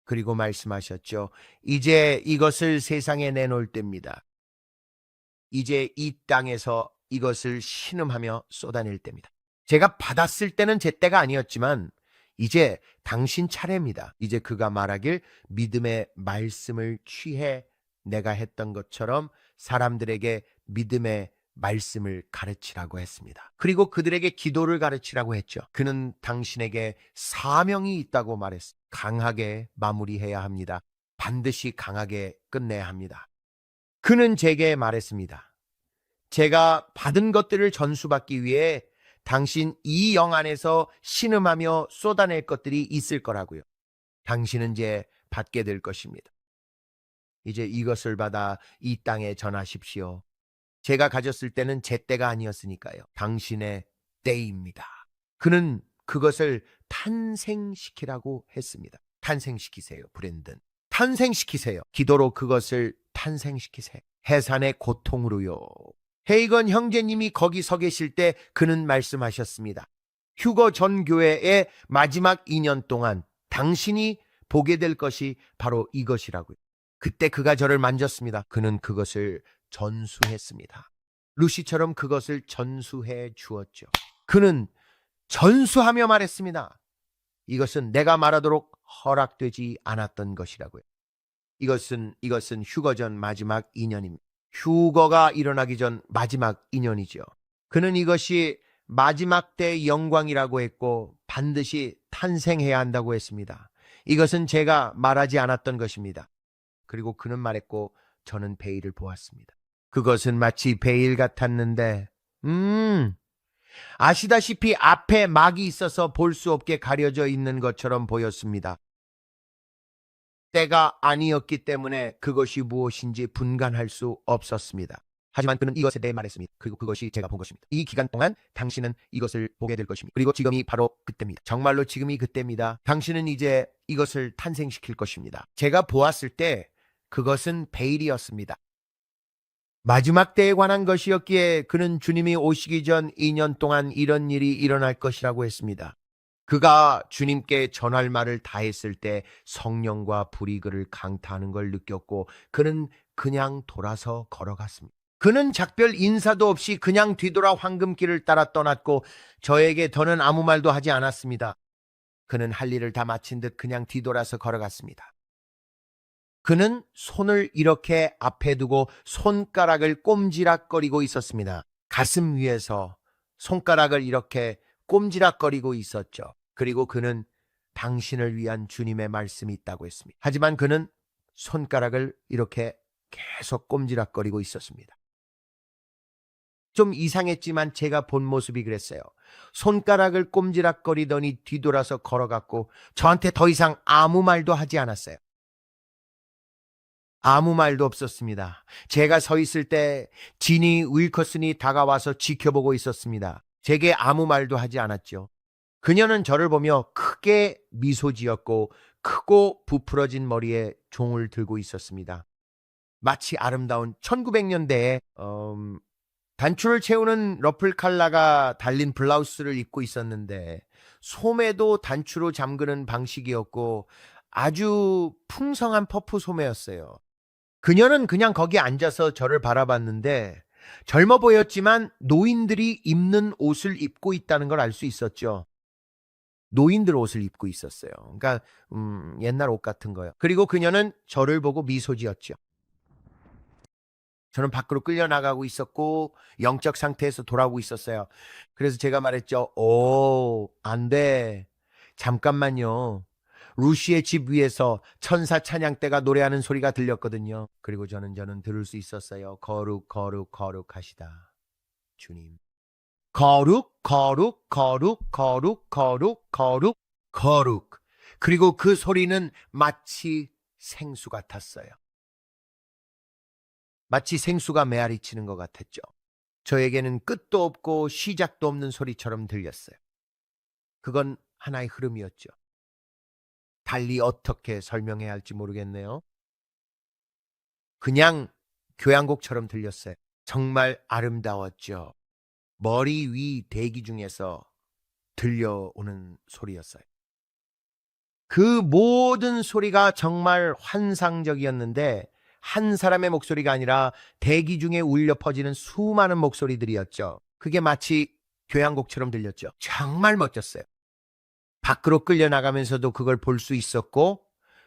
그리고 말씀하셨죠. 이제 이것을 세상에 내놓을 때입니다. 이제 이 땅에서 이것을 신음하며 쏟아낼 때입니다. 제가 받았을 때는 제 때가 아니었지만 이제 당신 차례입니다. 이제 그가 말하길 믿음의 말씀을 취해 내가 했던 것처럼 사람들에게 믿음의 말씀을 가르치라고 했습니다. 그리고 그들에게 기도를 가르치라고 했죠. 그는 당신에게 사명이 있다고 말했습니다. 강하게 마무리해야 합니다. 반드시 강하게 끝내야 합니다. 그는 제게 말했습니다. 제가 받은 것들을 전수받기 위해 당신 이 영 안에서 신음하며 쏟아낼 것들이 있을 거라고요. 당신은 이제 받게 될 것입니다. 이제 이것을 받아 이 땅에 전하십시오. 제가 가졌을 때는 제 때가 아니었으니까요. 당신의 때입니다. 그는 그것을 탄생시키라고 했습니다. 탄생시키세요, 브랜든. 탄생시키세요. 기도로 그것을 탄생시키세요. 해산의 고통으로요. 헤이건 형제님이 거기 서 계실 때 그는 말씀하셨습니다. 휴거 전 교회의 마지막 2년 동안 당신이 보게 될 것이 바로 이것이라고요. 그때 그가 저를 만졌습니다. 그는 그것을 전수했습니다. 루시처럼 그것을 전수해 주었죠. 그는 전수하며 말했습니다. 이것은 내가 말하도록 허락되지 않았던 것이라고요. 이것은 휴거 전 마지막 2년입니다. 휴거가 일어나기 전 마지막 2년이죠. 그는 이것이 마지막 때의 영광이라고 했고 반드시 탄생해야 한다고 했습니다. 이것은 제가 말하지 않았던 것입니다. 그리고 그는 말했고 저는 베일을 보았습니다. 그것은 마치 베일 같았는데 아시다시피 앞에 막이 있어서 볼 수 없게 가려져 있는 것처럼 보였습니다. 때가 아니었기 때문에 그것이 무엇인지 분간할 수 없었습니다. 하지만 그는 이것에 대해 말했습니다. 그리고 그것이 제가 본 것입니다. 이 기간 동안 당신은 이것을 보게 될 것입니다. 그리고 지금이 바로 그때입니다. 정말로 지금이 그때입니다. 당신은 이제 이것을 탄생시킬 것입니다. 제가 보았을 때 그것은 베일이었습니다. 마지막 때에 관한 것이었기에 그는 주님이 오시기 전 2년 동안 이런 일이 일어날 것이라고 했습니다. 그가 주님께 전할 말을 다 했을 때 성령과 불이 그를 강타하는 걸 느꼈고 그는 그냥 돌아서 걸어갔습니다. 그는 작별 인사도 없이 그냥 뒤돌아 황금길을 따라 떠났고 저에게 더는 아무 말도 하지 않았습니다. 그는 할 일을 다 마친 듯 그냥 뒤돌아서 걸어갔습니다. 그는 손을 이렇게 앞에 두고 손가락을 꼼지락거리고 있었습니다. 가슴 위에서 손가락을 이렇게 꼼지락거리고 있었죠. 그리고 그는 당신을 위한 주님의 말씀이 있다고 했습니다. 하지만 그는 손가락을 이렇게 계속 꼼지락거리고 있었습니다. 좀 이상했지만 제가 본 모습이 그랬어요. 손가락을 꼼지락거리더니 뒤돌아서 걸어갔고 저한테 더 이상 아무 말도 하지 않았어요. 아무 말도 없었습니다. 제가 서 있을 때 지니 윌커슨이 다가와서 지켜보고 있었습니다. 제게 아무 말도 하지 않았죠. 그녀는 저를 보며 크게 미소 지었고 크고 부풀어진 머리에 종을 들고 있었습니다. 마치 아름다운 1900년대에 단추를 채우는 러플 칼라가 달린 블라우스를 입고 있었는데 소매도 단추로 잠그는 방식이었고 아주 풍성한 퍼프 소매였어요. 그녀는 그냥 거기 앉아서 저를 바라봤는데 젊어 보였지만 노인들이 입는 옷을 입고 있다는 걸 알 수 있었죠. 노인들 옷을 입고 있었어요. 그러니까 옛날 옷 같은 거요. 그리고 그녀는 저를 보고 미소 지었죠. 저는 밖으로 끌려나가고 있었고 영적 상태에서 돌아오고 있었어요. 그래서 제가 말했죠. 오, 안 돼. 잠깐만요. 루시의 집 위에서 천사 찬양대가 노래하는 소리가 들렸거든요. 그리고 저는 들을 수 있었어요. 거룩 거룩 거룩하시다 주님. 거룩 거룩 거룩 거룩 거룩 거룩 거룩. 그리고 그 소리는 마치 생수 같았어요. 마치 생수가 메아리 치는 것 같았죠. 저에게는 끝도 없고 시작도 없는 소리처럼 들렸어요. 그건 하나의 흐름이었죠. 달리 어떻게 설명해야 할지 모르겠네요. 그냥 교향곡처럼 들렸어요. 정말 아름다웠죠. 머리 위 대기 중에서 들려오는 소리였어요. 그 모든 소리가 정말 환상적이었는데 한 사람의 목소리가 아니라 대기 중에 울려 퍼지는 수많은 목소리들이었죠. 그게 마치 교향곡처럼 들렸죠. 정말 멋졌어요. 밖으로 끌려나가면서도 그걸 볼 수 있었고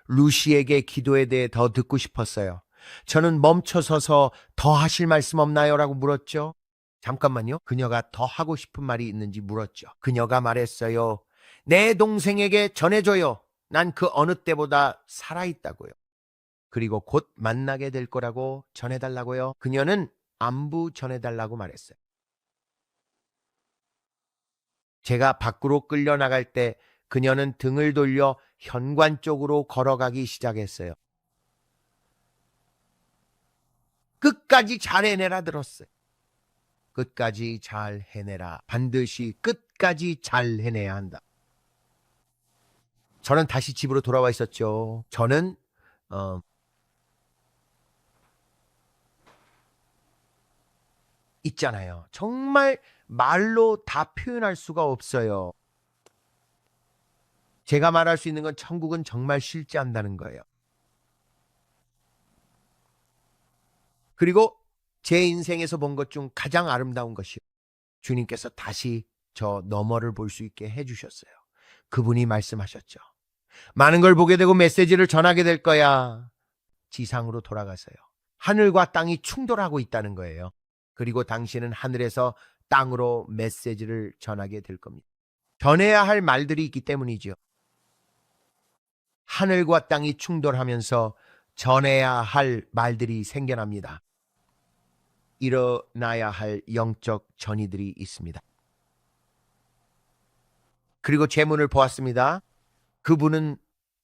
루시에게 기도에 대해 더 듣고 싶었어요. 저는 멈춰서서 더 하실 말씀 없나요? 라고 물었죠. 잠깐만요. 그녀가 더 하고 싶은 말이 있는지 물었죠. 그녀가 말했어요. 내 동생에게 전해줘요. 난 그 어느 때보다 살아있다고요. 그리고 곧 만나게 될 거라고 전해달라고요. 그녀는 안부 전해달라고 말했어요. 제가 밖으로 끌려나갈 때 그녀는 등을 돌려 현관 쪽으로 걸어가기 시작했어요. 끝까지 잘 해내라 들었어요. 끝까지 잘 해내라. 반드시 끝까지 잘 해내야 한다. 저는 다시 집으로 돌아와 있었죠. 저는 있잖아요. 정말 말로 다 표현할 수가 없어요. 제가 말할 수 있는 건 천국은 정말 실제한다는 거예요. 그리고 제 인생에서 본 것 중 가장 아름다운 것이 주님께서 다시 저 너머를 볼 수 있게 해주셨어요. 그분이 말씀하셨죠. 많은 걸 보게 되고 메시지를 전하게 될 거야. 지상으로 돌아가세요. 하늘과 땅이 충돌하고 있다는 거예요. 그리고 당신은 하늘에서 땅으로 메시지를 전하게 될 겁니다. 전해야 할 말들이 있기 때문이죠. 하늘과 땅이 충돌하면서 전해야 할 말들이 생겨납니다. 일어나야 할 영적 전이들이 있습니다. 그리고 제 문을 보았습니다. 그분은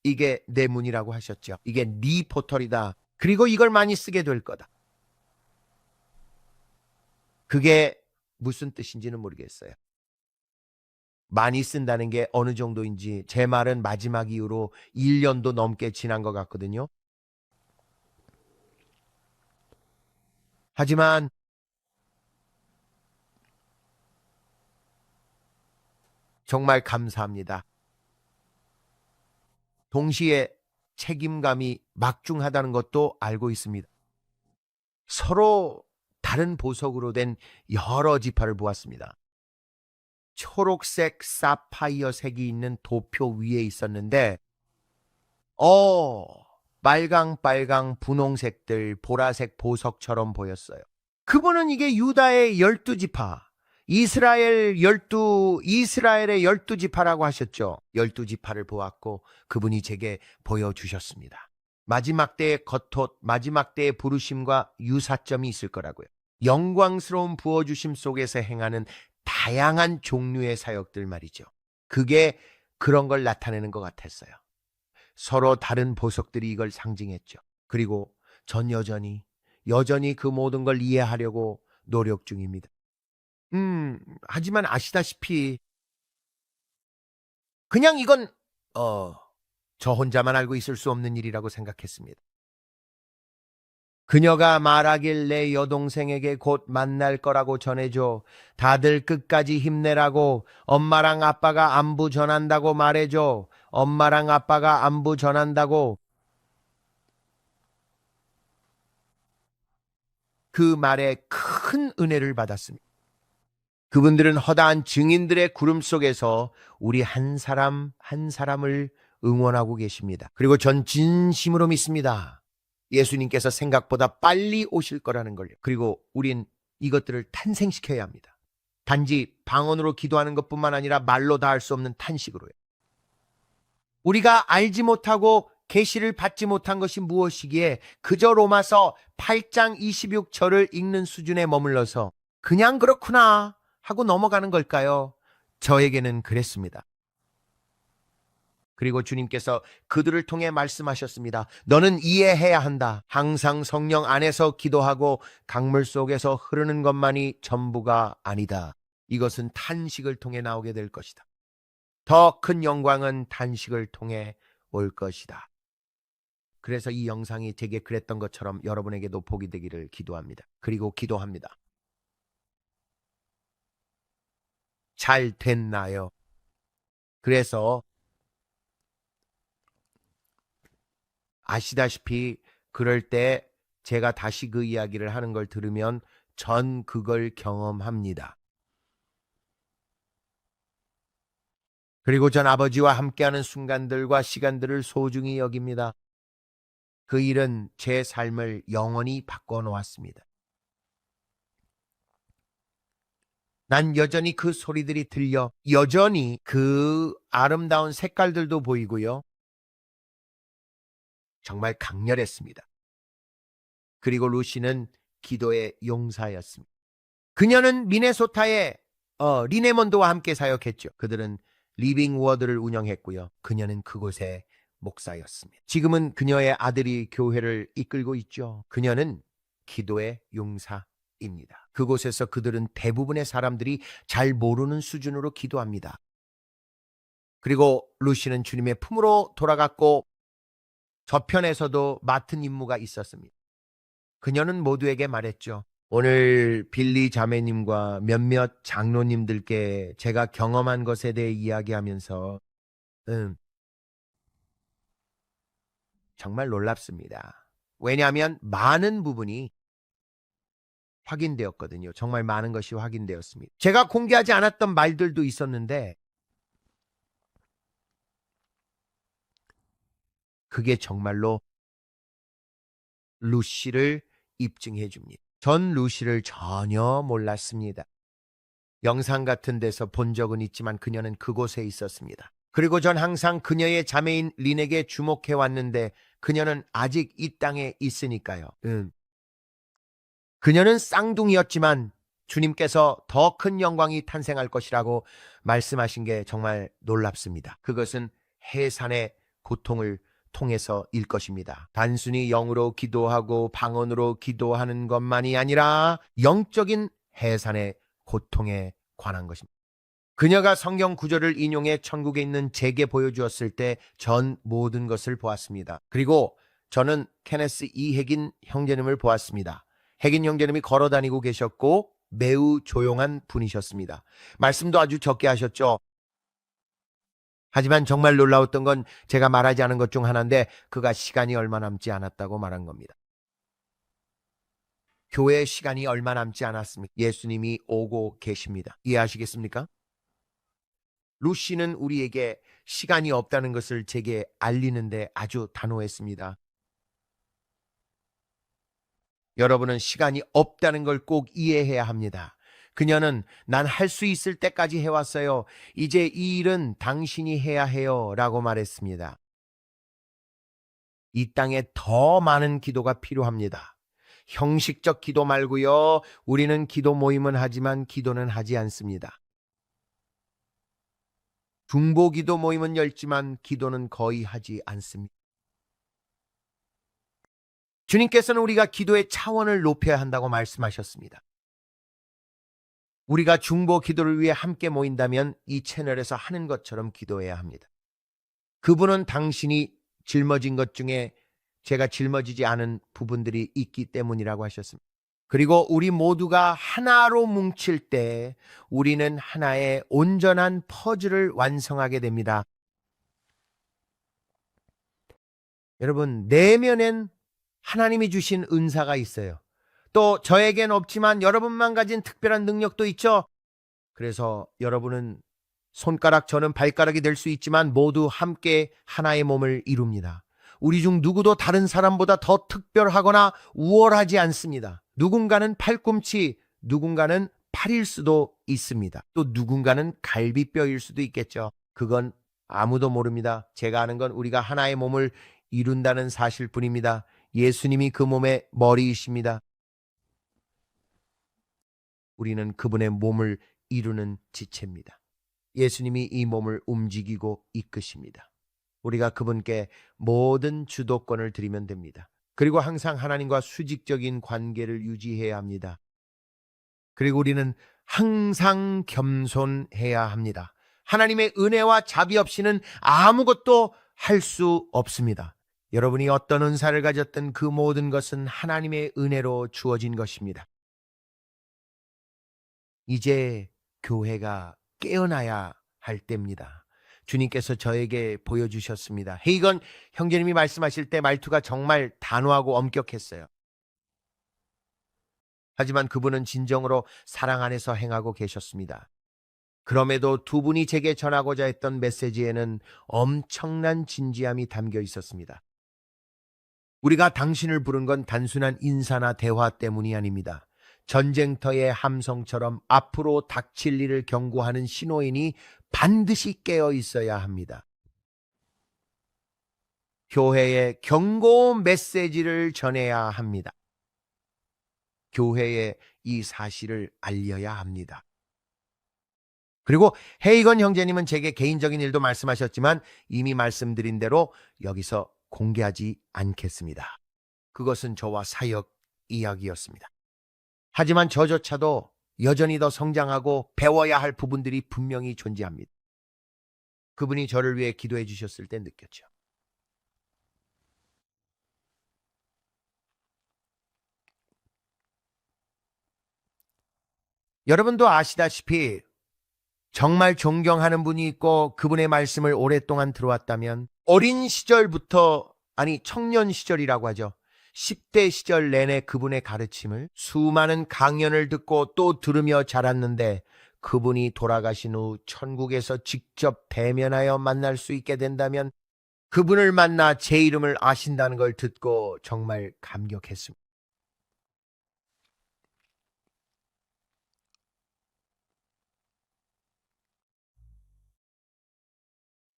이게 내 문이라고 하셨죠. 이게 네 포털이다. 그리고 이걸 많이 쓰게 될 거다. 그게 무슨 뜻인지는 모르겠어요. 많이 쓴다는 게 어느 정도인지 제 말은 마지막 이후로 1년도 넘게 지난 것 같거든요. 하지만 정말 감사합니다. 동시에 책임감이 막중하다는 것도 알고 있습니다. 서로 다른 보석으로 된 여러 지파를 보았습니다. 초록색 사파이어 색이 있는 도표 위에 있었는데 빨강 분홍색들 보라색 보석처럼 보였어요. 그분은 이게 유다의 12지파, 이스라엘의 12지파라고 하셨죠. 12지파를 보았고 그분이 제게 보여주셨습니다. 마지막 때의 겉옷, 마지막 때의 부르심과 유사점이 있을 거라고요. 영광스러운 부어주심 속에서 행하는 다양한 종류의 사역들 말이죠. 그게 그런 걸 나타내는 것 같았어요. 서로 다른 보석들이 이걸 상징했죠. 그리고 전 여전히 그 모든 걸 이해하려고 노력 중입니다. 하지만 아시다시피 그냥 이건 저 혼자만 알고 있을 수 없는 일이라고 생각했습니다. 그녀가 말하길 내 여동생에게 곧 만날 거라고 전해줘. 다들 끝까지 힘내라고. 엄마랑 아빠가 안부 전한다고 말해줘. 엄마랑 아빠가 안부 전한다고. 그 말에 큰 은혜를 받았습니다. 그분들은 허다한 증인들의 구름 속에서 우리 한 사람 한 사람을 응원하고 계십니다. 그리고 전 진심으로 믿습니다. 예수님께서 생각보다 빨리 오실 거라는 걸요. 그리고 우린 이것들을 탄생시켜야 합니다. 단지 방언으로 기도하는 것뿐만 아니라 말로 다 할 수 없는 탄식으로요. 우리가 알지 못하고 계시를 받지 못한 것이 무엇이기에 그저 로마서 8장 26절을 읽는 수준에 머물러서 그냥 그렇구나 하고 넘어가는 걸까요? 저에게는 그랬습니다. 그리고 주님께서 그들을 통해 말씀하셨습니다. 너는 이해해야 한다. 항상 성령 안에서 기도하고 강물 속에서 흐르는 것만이 전부가 아니다. 이것은 탄식을 통해 나오게 될 것이다. 더 큰 영광은 탄식을 통해 올 것이다. 그래서 이 영상이 제게 그랬던 것처럼 여러분에게도 복이 되기를 기도합니다. 그리고 기도합니다. 잘 됐나요? 그래서 아시다시피 그럴 때 제가 다시 그 이야기를 하는 걸 들으면 전 그걸 경험합니다. 그리고 전 아버지와 함께하는 순간들과 시간들을 소중히 여깁니다. 그 일은 제 삶을 영원히 바꿔놓았습니다. 난 여전히 그 소리들이 들려, 여전히 그 아름다운 색깔들도 보이고요. 정말 강렬했습니다. 그리고 루시는 기도의 용사였습니다. 그녀는 미네소타의 리네먼드와 함께 사역했죠. 그들은 리빙 워드를 운영했고요. 그녀는 그곳의 목사였습니다. 지금은 그녀의 아들이 교회를 이끌고 있죠. 그녀는 기도의 용사입니다. 그곳에서 그들은 대부분의 사람들이 잘 모르는 수준으로 기도합니다. 그리고 루시는 주님의 품으로 돌아갔고 저편에서도 맡은 임무가 있었습니다. 그녀는 모두에게 말했죠. 오늘 빌리 자매님과 몇몇 장로님들께 제가 경험한 것에 대해 이야기하면서 정말 놀랍습니다. 왜냐하면 많은 부분이 확인되었거든요. 정말 많은 것이 확인되었습니다. 제가 공개하지 않았던 말들도 있었는데 그게 정말로 루시를 입증해 줍니다. 전 루시를 전혀 몰랐습니다. 영상 같은 데서 본 적은 있지만 그녀는 그곳에 있었습니다. 그리고 전 항상 그녀의 자매인 린에게 주목해 왔는데 그녀는 아직 이 땅에 있으니까요. 그녀는 쌍둥이였지만 주님께서 더 큰 영광이 탄생할 것이라고 말씀하신 게 정말 놀랍습니다. 그것은 해산의 고통을 통해서일 것입니다. 단순히 영으로 기도하고 방언으로 기도하는 것만이 아니라 영적인 해산의 고통에 관한 것입니다. 그녀가 성경 구절을 인용해 천국에 있는 제게 보여주었을 때 전 모든 것을 보았습니다. 그리고 저는 케네스 이혜긴 형제님을 보았습니다. 혜긴 형제님이 걸어다니고 계셨고 매우 조용한 분이셨습니다. 말씀도 아주 적게 하셨죠. 하지만 정말 놀라웠던 건 제가 말하지 않은 것 중 하나인데 그가 시간이 얼마 남지 않았다고 말한 겁니다. 교회의 시간이 얼마 남지 않았습니다. 예수님이 오고 계십니다. 이해하시겠습니까? 루시는 우리에게 시간이 없다는 것을 제게 알리는데 아주 단호했습니다. 여러분은 시간이 없다는 걸 꼭 이해해야 합니다. 그녀는 난 할 수 있을 때까지 해왔어요. 이제 이 일은 당신이 해야 해요 라고 말했습니다. 이 땅에 더 많은 기도가 필요합니다. 형식적 기도 말고요. 우리는 기도 모임은 하지만 기도는 하지 않습니다. 중보 기도 모임은 열지만 기도는 거의 하지 않습니다. 주님께서는 우리가 기도의 차원을 높여야 한다고 말씀하셨습니다. 우리가 중보 기도를 위해 함께 모인다면 이 채널에서 하는 것처럼 기도해야 합니다. 그분은 당신이 짊어진 것 중에 제가 짊어지지 않은 부분들이 있기 때문이라고 하셨습니다. 그리고 우리 모두가 하나로 뭉칠 때 우리는 하나의 온전한 퍼즐을 완성하게 됩니다. 여러분, 내면엔 하나님이 주신 은사가 있어요. 또 저에겐 없지만 여러분만 가진 특별한 능력도 있죠. 그래서 여러분은 손가락, 저는 발가락이 될 수 있지만 모두 함께 하나의 몸을 이룹니다. 우리 중 누구도 다른 사람보다 더 특별하거나 우월하지 않습니다. 누군가는 팔꿈치, 누군가는 팔일 수도 있습니다. 또 누군가는 갈비뼈일 수도 있겠죠. 그건 아무도 모릅니다. 제가 아는 건 우리가 하나의 몸을 이룬다는 사실뿐입니다. 예수님이 그 몸의 머리이십니다. 우리는 그분의 몸을 이루는 지체입니다. 예수님이 이 몸을 움직이고 이끄십니다. 우리가 그분께 모든 주도권을 드리면 됩니다. 그리고 항상 하나님과 수직적인 관계를 유지해야 합니다. 그리고 우리는 항상 겸손해야 합니다. 하나님의 은혜와 자비 없이는 아무것도 할 수 없습니다. 여러분이 어떤 은사를 가졌든 그 모든 것은 하나님의 은혜로 주어진 것입니다. 이제 교회가 깨어나야 할 때입니다. 주님께서 저에게 보여주셨습니다. 헤이건 형제님이 말씀하실 때 말투가 정말 단호하고 엄격했어요. 하지만 그분은 진정으로 사랑 안에서 행하고 계셨습니다. 그럼에도 두 분이 제게 전하고자 했던 메시지에는 엄청난 진지함이 담겨 있었습니다. 우리가 당신을 부른 건 단순한 인사나 대화 때문이 아닙니다. 전쟁터의 함성처럼 앞으로 닥칠 일을 경고하는 신호인이 반드시 깨어 있어야 합니다. 교회에 경고 메시지를 전해야 합니다. 교회에 이 사실을 알려야 합니다. 그리고 헤이건 형제님은 제게 개인적인 일도 말씀하셨지만 이미 말씀드린 대로 여기서 공개하지 않겠습니다. 그것은 저와 사역 이야기였습니다. 하지만 저조차도 여전히 더 성장하고 배워야 할 부분들이 분명히 존재합니다. 그분이 저를 위해 기도해 주셨을 때 느꼈죠. 여러분도 아시다시피 정말 존경하는 분이 있고 그분의 말씀을 오랫동안 들어왔다면 어린 시절부터, 아니 청년 시절이라고 하죠. 10대 시절 내내 그분의 가르침을 수많은 강연을 듣고 또 들으며 자랐는데 그분이 돌아가신 후 천국에서 직접 대면하여 만날 수 있게 된다면 그분을 만나 제 이름을 아신다는 걸 듣고 정말 감격했습니다.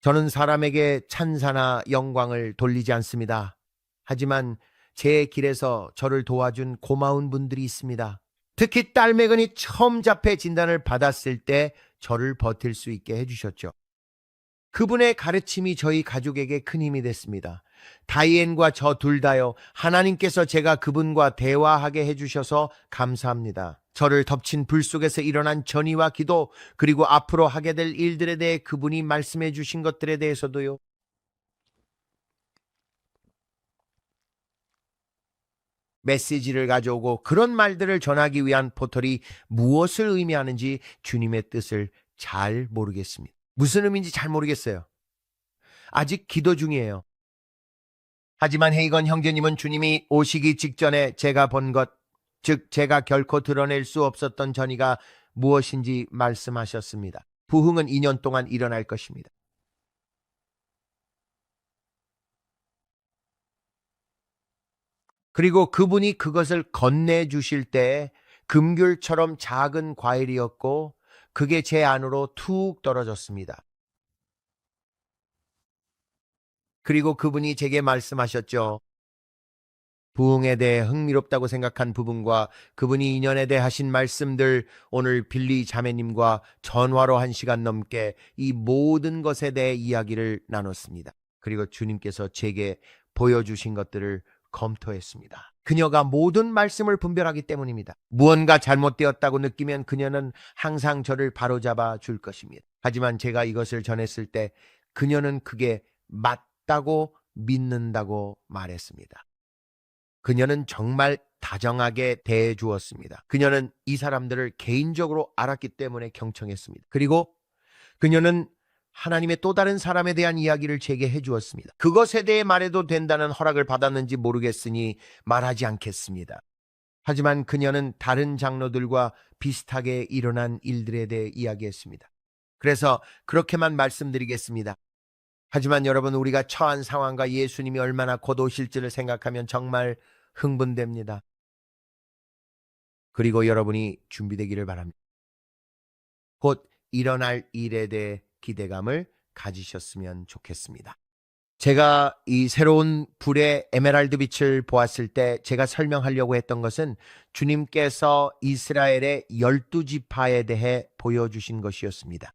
저는 사람에게 찬사나 영광을 돌리지 않습니다. 하지만 제 길에서 저를 도와준 고마운 분들이 있습니다. 특히 딸매근이 처음 자폐 진단을 받았을 때 저를 버틸 수 있게 해주셨죠. 그분의 가르침이 저희 가족에게 큰 힘이 됐습니다. 다이앤과 저 둘 다요. 하나님께서 제가 그분과 대화하게 해주셔서 감사합니다. 저를 덮친 불 속에서 일어난 전의와 기도, 그리고 앞으로 하게 될 일들에 대해 그분이 말씀해 주신 것들에 대해서도요. 메시지를 가져오고 그런 말들을 전하기 위한 포털이 무엇을 의미하는지 주님의 뜻을 잘 모르겠습니다. 무슨 의미인지 잘 모르겠어요. 아직 기도 중이에요. 하지만 헤이건 형제님은 주님이 오시기 직전에 제가 본 것, 즉 제가 결코 드러낼 수 없었던 전의가 무엇인지 말씀하셨습니다. 부흥은 2년 동안 일어날 것입니다. 그리고 그분이 그것을 건네주실 때 금귤처럼 작은 과일이었고 그게 제 안으로 툭 떨어졌습니다. 그리고 그분이 제게 말씀하셨죠. 부흥에 대해 흥미롭다고 생각한 부분과 그분이 인연에 대해 하신 말씀들, 오늘 빌리 자매님과 전화로 1시간 넘게 이 모든 것에 대해 이야기를 나눴습니다. 그리고 주님께서 제게 보여주신 것들을 검토했습니다. 그녀가 모든 말씀을 분별하기 때문입니다. 무언가 잘못되었다고 느끼면 그녀는 항상 저를 바로잡아 줄 것입니다. 하지만 제가 이것을 전했을 때 그녀는 그게 맞다고 믿는다고 말했습니다. 그녀는 정말 다정하게 대해 주었습니다. 그녀는 이 사람들을 개인적으로 알았기 때문에 경청했습니다. 그리고 그녀는 하나님의 또 다른 사람에 대한 이야기를 제게 해 주었습니다. 그것에 대해 말해도 된다는 허락을 받았는지 모르겠으니 말하지 않겠습니다. 하지만 그녀는 다른 장로들과 비슷하게 일어난 일들에 대해 이야기했습니다. 그래서 그렇게만 말씀드리겠습니다. 하지만 여러분, 우리가 처한 상황과 예수님이 얼마나 곧 오실지를 생각하면 정말 흥분됩니다. 그리고 여러분이 준비되기를 바랍니다. 곧 일어날 일에 대해 기대감을 가지셨으면 좋겠습니다. 제가 이 새로운 불의 에메랄드 빛을 보았을 때 제가 설명하려고 했던 것은 주님께서 이스라엘의 12지파에 대해 보여주신 것이었습니다.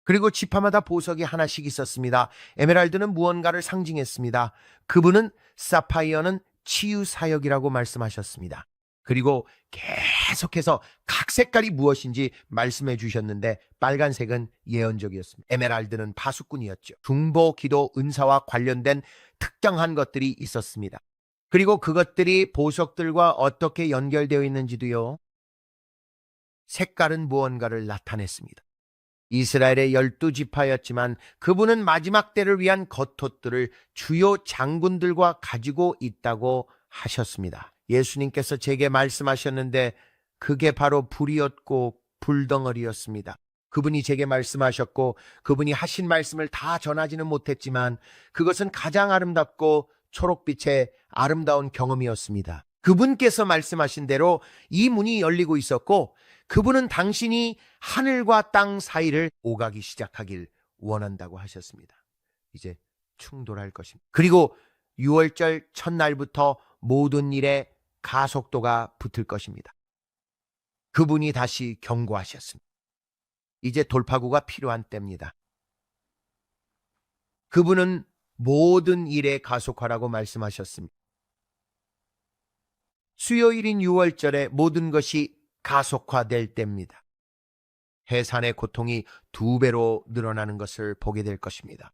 그리고 지파마다 보석이 하나씩 있었습니다. 에메랄드는 무언가를 상징했습니다. 그분은 사파이어는 치유 사역이라고 말씀하셨습니다. 그리고 계속해서 각 색깔이 무엇인지 말씀해 주셨는데 빨간색은 예언적이었습니다. 에메랄드는 파수꾼이었죠. 중보, 기도, 은사와 관련된 특정한 것들이 있었습니다. 그리고 그것들이 보석들과 어떻게 연결되어 있는지도요. 색깔은 무언가를 나타냈습니다. 이스라엘의 12지파였지만 그분은 마지막 때를 위한 겉옷들을 주요 장군들과 가지고 있다고 하셨습니다. 예수님께서 제게 말씀하셨는데 그게 바로 불이었고 불덩어리였습니다. 그분이 제게 말씀하셨고 그분이 하신 말씀을 다 전하지는 못했지만 그것은 가장 아름답고 초록빛의 아름다운 경험이었습니다. 그분께서 말씀하신 대로 이 문이 열리고 있었고 그분은 당신이 하늘과 땅 사이를 오가기 시작하길 원한다고 하셨습니다. 이제 충돌할 것입니다. 그리고 6월절 첫날부터 모든 일에 가속도가 붙을 것입니다. 그분이 다시 경고하셨습니다. 이제 돌파구가 필요한 때입니다. 그분은 모든 일에 가속화라고 말씀하셨습니다. 수요일인 6월절에 모든 것이 가속화될 때입니다. 해산의 고통이 2배로 늘어나는 것을 보게 될 것입니다.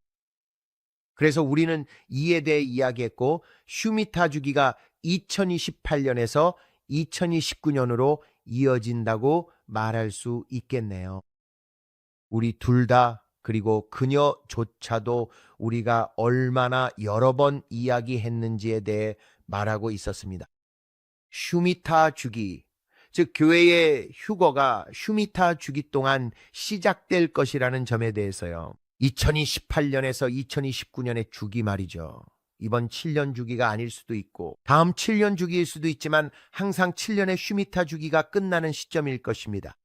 그래서 우리는 이에 대해 이야기했고 슈미타 주기가 2028년에서 2029년으로 이어진다고 말할 수 있겠네요. 우리 둘 다 그리고 그녀조차도 우리가 얼마나 여러 번 이야기했는지에 대해 말하고 있었습니다. 슈미타 주기, 즉 교회의 휴거가 슈미타 주기 동안 시작될 것이라는 점에 대해서요. 2028년에서 2029년의 주기 말이죠. 이번 7년 주기가 아닐 수도 있고 다음 7년 주기일 수도 있지만 항상 7년의 슈미타 주기가 끝나는 시점일 것입니다.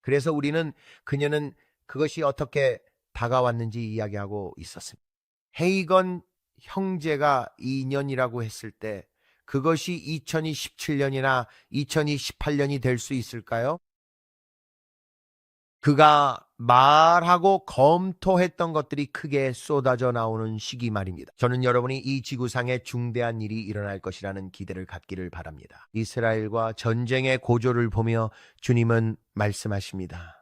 그래서 우리는 그녀는 그것이 어떻게 다가왔는지 이야기하고 있었습니다. 헤이건 형제가 2년이라고 했을 때 그것이 2027년이나 2028년이 될 수 있을까요? 그가 말하고 검토했던 것들이 크게 쏟아져 나오는 시기 말입니다. 저는 여러분이 이 지구상에 중대한 일이 일어날 것이라는 기대를 갖기를 바랍니다. 이스라엘과 전쟁의 고조를 보며 주님은 말씀하십니다.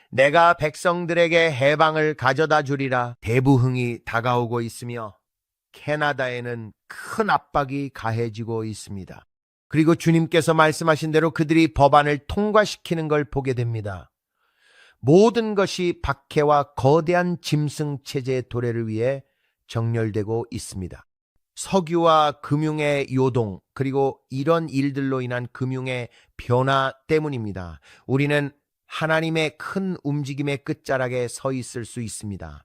내가 백성들에게 해방을 가져다 주리라. 대부흥이 다가오고 있으며 캐나다에는 큰 압박이 가해지고 있습니다. 그리고 주님께서 말씀하신 대로 그들이 법안을 통과시키는 걸 보게 됩니다. 모든 것이 박해와 거대한 짐승 체제의 도래를 위해 정렬되고 있습니다. 석유와 금융의 요동, 그리고 이런 일들로 인한 금융의 변화 때문입니다. 우리는 하나님의 큰 움직임의 끝자락에 서 있을 수 있습니다.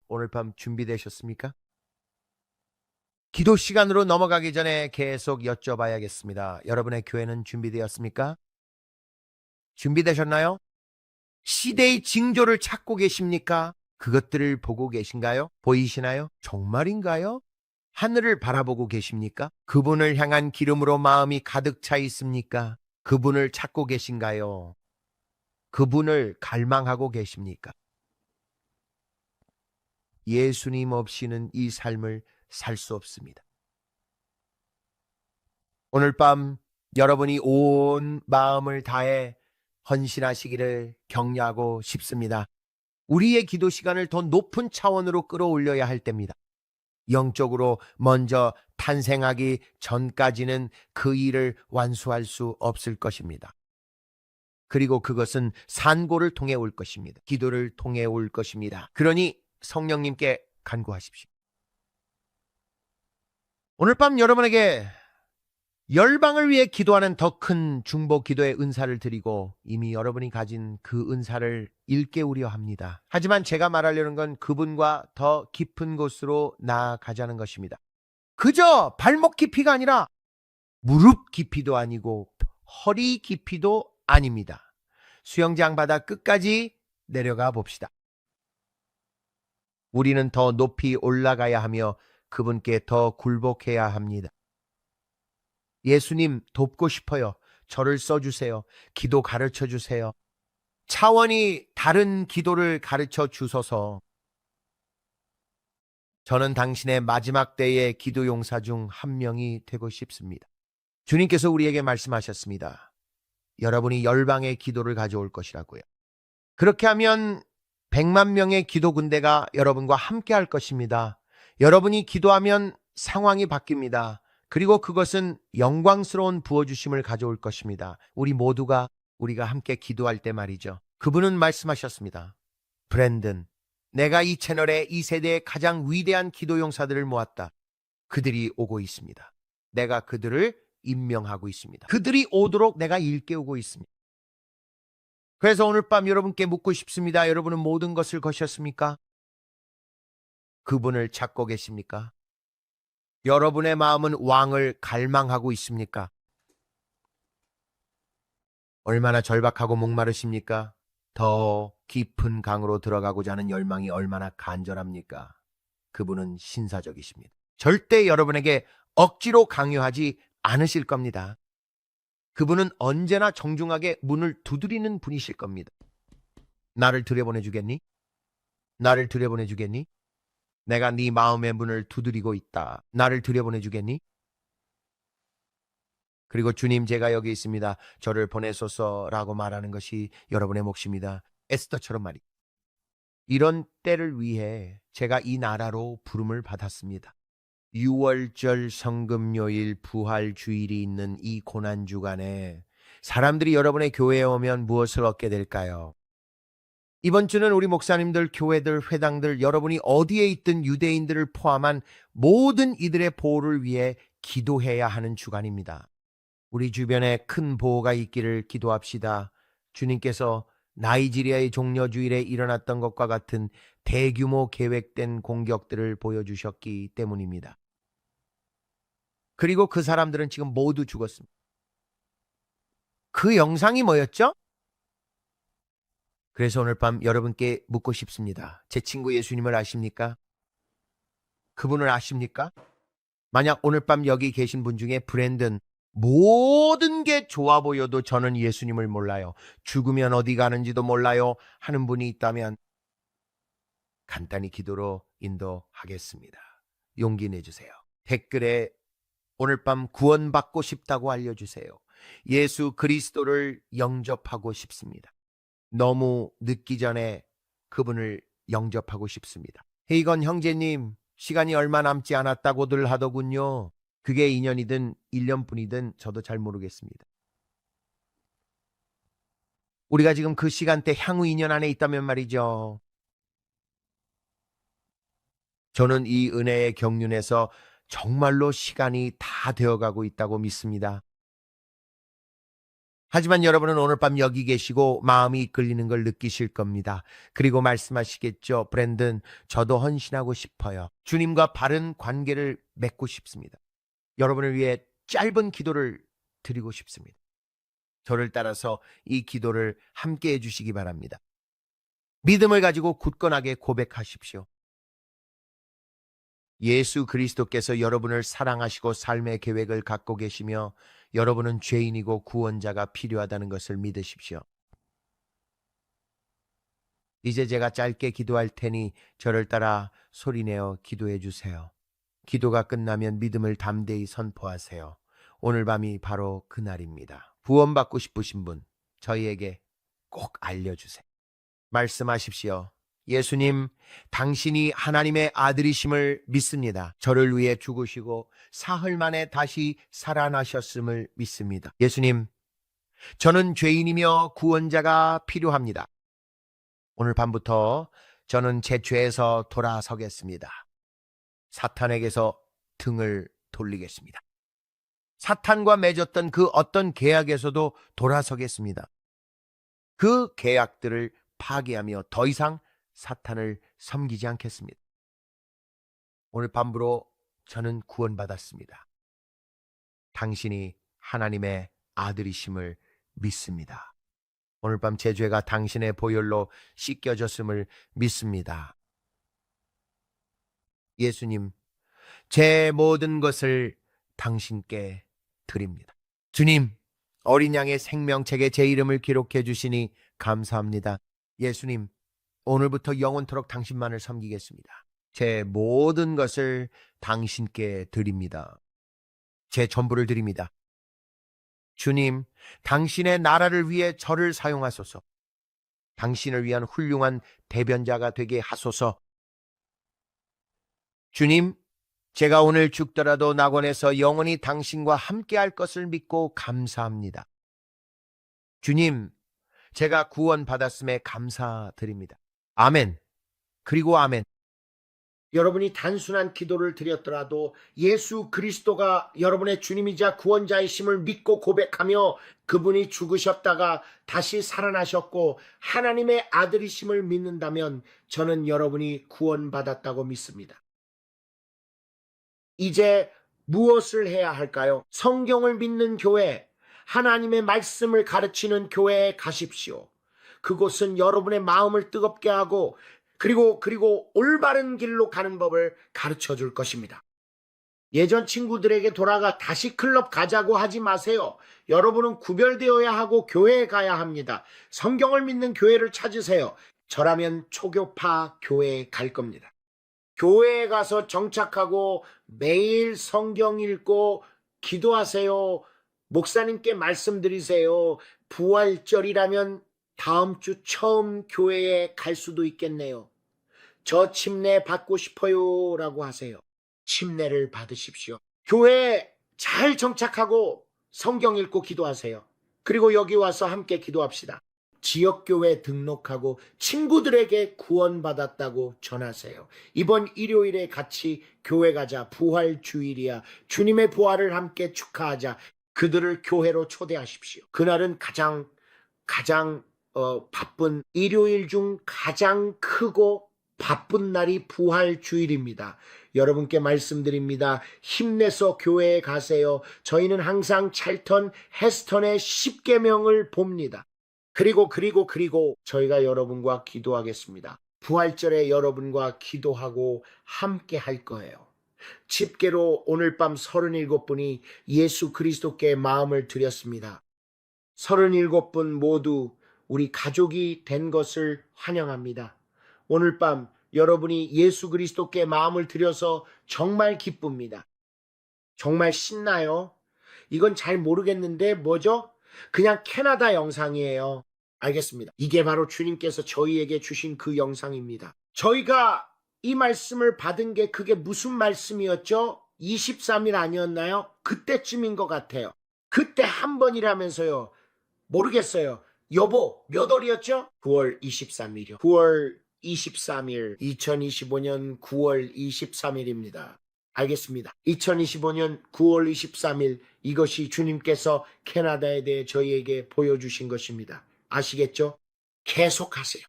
오늘 밤 준비되셨습니까? 기도 시간으로 넘어가기 전에 계속 여쭤봐야겠습니다. 여러분의 교회는 준비되었습니까? 준비되셨나요? 시대의 징조를 찾고 계십니까? 그것들을 보고 계신가요? 보이시나요? 정말인가요? 하늘을 바라보고 계십니까? 그분을 향한 기름으로 마음이 가득 차 있습니까? 그분을 찾고 계신가요? 그분을 갈망하고 계십니까? 예수님 없이는 이 삶을 살 수 없습니다. 오늘 밤 여러분이 온 마음을 다해 헌신하시기를 격려하고 싶습니다. 우리의 기도 시간을 더 높은 차원으로 끌어올려야 할 때입니다. 영적으로 먼저 탄생하기 전까지는 그 일을 완수할 수 없을 것입니다. 그리고 그것은 산고를 통해 올 것입니다. 기도를 통해 올 것입니다. 그러니 성령님께 간구하십시오. 오늘 밤 여러분에게 열방을 위해 기도하는 더 큰 중보 기도의 은사를 드리고 이미 여러분이 가진 그 은사를 일깨우려 합니다. 하지만 제가 말하려는 건 그분과 더 깊은 곳으로 나아가자는 것입니다. 그저 발목 깊이가 아니라 무릎 깊이도 아니고 허리 깊이도 아닙니다. 수영장 바다 끝까지 내려가 봅시다. 우리는 더 높이 올라가야 하며 그분께 더 굴복해야 합니다. 예수님 돕고 싶어요. 저를 써주세요. 기도 가르쳐 주세요. 차원이 다른 기도를 가르쳐 주소서. 저는 당신의 마지막 때의 기도 용사 중 한 명이 되고 싶습니다. 주님께서 우리에게 말씀하셨습니다. 여러분이 열방의 기도를 가져올 것이라고요. 그렇게 하면 100만 명의 기도 군대가 여러분과 함께 할 것입니다. 여러분이 기도하면 상황이 바뀝니다. 그리고 그것은 영광스러운 부어주심을 가져올 것입니다. 우리가 함께 기도할 때 말이죠. 그분은 말씀하셨습니다. 브랜든, 내가 이 채널에 이 세대의 가장 위대한 기도 용사들을 모았다. 그들이 오고 있습니다. 내가 그들을 임명하고 있습니다. 그들이 오도록 내가 일깨우고 있습니다. 그래서 오늘 밤 여러분께 묻고 싶습니다. 여러분은 모든 것을 거셨습니까? 그분을 찾고 계십니까? 여러분의 마음은 왕을 갈망하고 있습니까? 얼마나 절박하고 목마르십니까? 더 깊은 강으로 들어가고자 하는 열망이 얼마나 간절합니까? 그분은 신사적이십니다. 절대 여러분에게 억지로 강요하지 않으실 겁니다. 그분은 언제나 정중하게 문을 두드리는 분이실 겁니다. 나를 들여보내주겠니? 나를 들여보내주겠니? 내가 네 마음의 문을 두드리고 있다. 나를 들여보내주겠니? 그리고 주님, 제가 여기 있습니다. 저를 보내소서라고 말하는 것이 여러분의 몫입니다. 에스더처럼 말이. 이런 때를 위해 제가 이 나라로 부름을 받았습니다. 6월절 성금요일 부활 주일이 있는 이 고난 주간에 사람들이 여러분의 교회에 오면 무엇을 얻게 될까요? 이번 주는 우리 목사님들, 교회들, 회당들, 여러분이 어디에 있든 유대인들을 포함한 모든 이들의 보호를 위해 기도해야 하는 주간입니다. 우리 주변에 큰 보호가 있기를 기도합시다. 주님께서 나이지리아의 종려주일에 일어났던 것과 같은 대규모 계획된 공격들을 보여주셨기 때문입니다. 그리고 그 사람들은 지금 모두 죽었습니다. 그 영상이 뭐였죠? 그래서 오늘 밤 여러분께 묻고 싶습니다. 제 친구 예수님을 아십니까? 그분을 아십니까? 만약 오늘 밤 여기 계신 분 중에 브랜든, 모든 게 좋아 보여도 저는 예수님을 몰라요. 죽으면 어디 가는지도 몰라요. 하는 분이 있다면 간단히 기도로 인도하겠습니다. 용기 내주세요. 댓글에 오늘 밤 구원받고 싶다고 알려주세요. 예수 그리스도를 영접하고 싶습니다. 너무 늦기 전에 그분을 영접하고 싶습니다. 헤이건 형제님, 시간이 얼마 남지 않았다고들 하더군요. 그게 2년이든 1년뿐이든 저도 잘 모르겠습니다. 우리가 지금 그 시간대 향후 2년 안에 있다면 말이죠. 저는 이 은혜의 경륜에서 정말로 시간이 다 되어가고 있다고 믿습니다. 하지만 여러분은 오늘 밤 여기 계시고 마음이 이끌리는 걸 느끼실 겁니다. 그리고 말씀하시겠죠. 브랜든, 저도 헌신하고 싶어요. 주님과 바른 관계를 맺고 싶습니다. 여러분을 위해 짧은 기도를 드리고 싶습니다. 저를 따라서 이 기도를 함께 해주시기 바랍니다. 믿음을 가지고 굳건하게 고백하십시오. 예수 그리스도께서 여러분을 사랑하시고 삶의 계획을 갖고 계시며 여러분은 죄인이고 구원자가 필요하다는 것을 믿으십시오. 이제 제가 짧게 기도할 테니 저를 따라 소리내어 기도해 주세요. 기도가 끝나면 믿음을 담대히 선포하세요. 오늘 밤이 바로 그날입니다. 구원받고 싶으신 분, 저희에게 꼭 알려주세요. 말씀하십시오. 예수님, 당신이 하나님의 아들이심을 믿습니다. 저를 위해 죽으시고 사흘 만에 다시 살아나셨음을 믿습니다. 예수님, 저는 죄인이며 구원자가 필요합니다. 오늘 밤부터 저는 제 죄에서 돌아서겠습니다. 사탄에게서 등을 돌리겠습니다. 사탄과 맺었던 그 어떤 계약에서도 돌아서겠습니다. 그 계약들을 파기하며 더 이상 사탄을 섬기지 않겠습니다. 오늘 밤으로 저는 구원받았습니다. 당신이 하나님의 아들이심을 믿습니다. 오늘 밤 제 죄가 당신의 보혈로 씻겨졌음을 믿습니다. 예수님, 제 모든 것을 당신께 드립니다. 주님, 어린 양의 생명책에 제 이름을 기록해 주시니 감사합니다. 예수님, 오늘부터 영원토록 당신만을 섬기겠습니다. 제 모든 것을 당신께 드립니다. 제 전부를 드립니다. 주님, 당신의 나라를 위해 저를 사용하소서. 당신을 위한 훌륭한 대변자가 되게 하소서. 주님, 제가 오늘 죽더라도 낙원에서 영원히 당신과 함께할 것을 믿고 감사합니다. 주님, 제가 구원받았음에 감사드립니다. 아멘. 그리고 아멘. 여러분이 단순한 기도를 드렸더라도 예수 그리스도가 여러분의 주님이자 구원자이심을 믿고 고백하며 그분이 죽으셨다가 다시 살아나셨고 하나님의 아들이심을 믿는다면 저는 여러분이 구원받았다고 믿습니다. 이제 무엇을 해야 할까요? 성경을 믿는 교회, 하나님의 말씀을 가르치는 교회에 가십시오. 그곳은 여러분의 마음을 뜨겁게 하고 그리고 올바른 길로 가는 법을 가르쳐 줄 것입니다. 예전 친구들에게 돌아가 다시 클럽 가자고 하지 마세요. 여러분은 구별되어야 하고 교회에 가야 합니다. 성경을 믿는 교회를 찾으세요. 저라면 초교파 교회에 갈 겁니다. 교회에 가서 정착하고 매일 성경 읽고 기도하세요. 목사님께 말씀드리세요. 부활절이라면 다음 주 처음 교회에 갈 수도 있겠네요. 저 침례 받고 싶어요 라고 하세요. 침례를 받으십시오. 교회에 잘 정착하고 성경 읽고 기도하세요. 그리고 여기 와서 함께 기도합시다. 지역교회 등록하고 친구들에게 구원받았다고 전하세요. 이번 일요일에 같이 교회 가자. 부활주일이야. 주님의 부활을 함께 축하하자. 그들을 교회로 초대하십시오. 그날은 가장 바쁜 일요일 중 가장 크고 바쁜 날이 부활주일입니다. 여러분께 말씀드립니다. 힘내서 교회에 가세요. 저희는 항상 찰턴 헤스턴의 10계명을 봅니다. 그리고 저희가 여러분과 기도하겠습니다. 부활절에 여러분과 기도하고 함께 할 거예요. 집계로 오늘 밤 37분이 예수 그리스도께 마음을 드렸습니다. 37분 모두 우리 가족이 된 것을 환영합니다. 오늘 밤 여러분이 예수 그리스도께 마음을 드려서 정말 기쁩니다. 정말 신나요? 이건 잘 모르겠는데 뭐죠? 그냥 캐나다 영상이에요. 알겠습니다. 이게 바로 주님께서 저희에게 주신 그 영상입니다. 저희가 이 말씀을 받은 게 그게 무슨 말씀이었죠? 23일 아니었나요? 그때쯤인 것 같아요. 그때 한 번이라면서요. 모르겠어요. 여보, 몇 월이었죠? 9월 23일이요. 9월 23일, 2025년 9월 23일입니다. 알겠습니다. 2025년 9월 23일 이것이 주님께서 캐나다에 대해 저희에게 보여주신 것입니다. 아시겠죠? 계속하세요.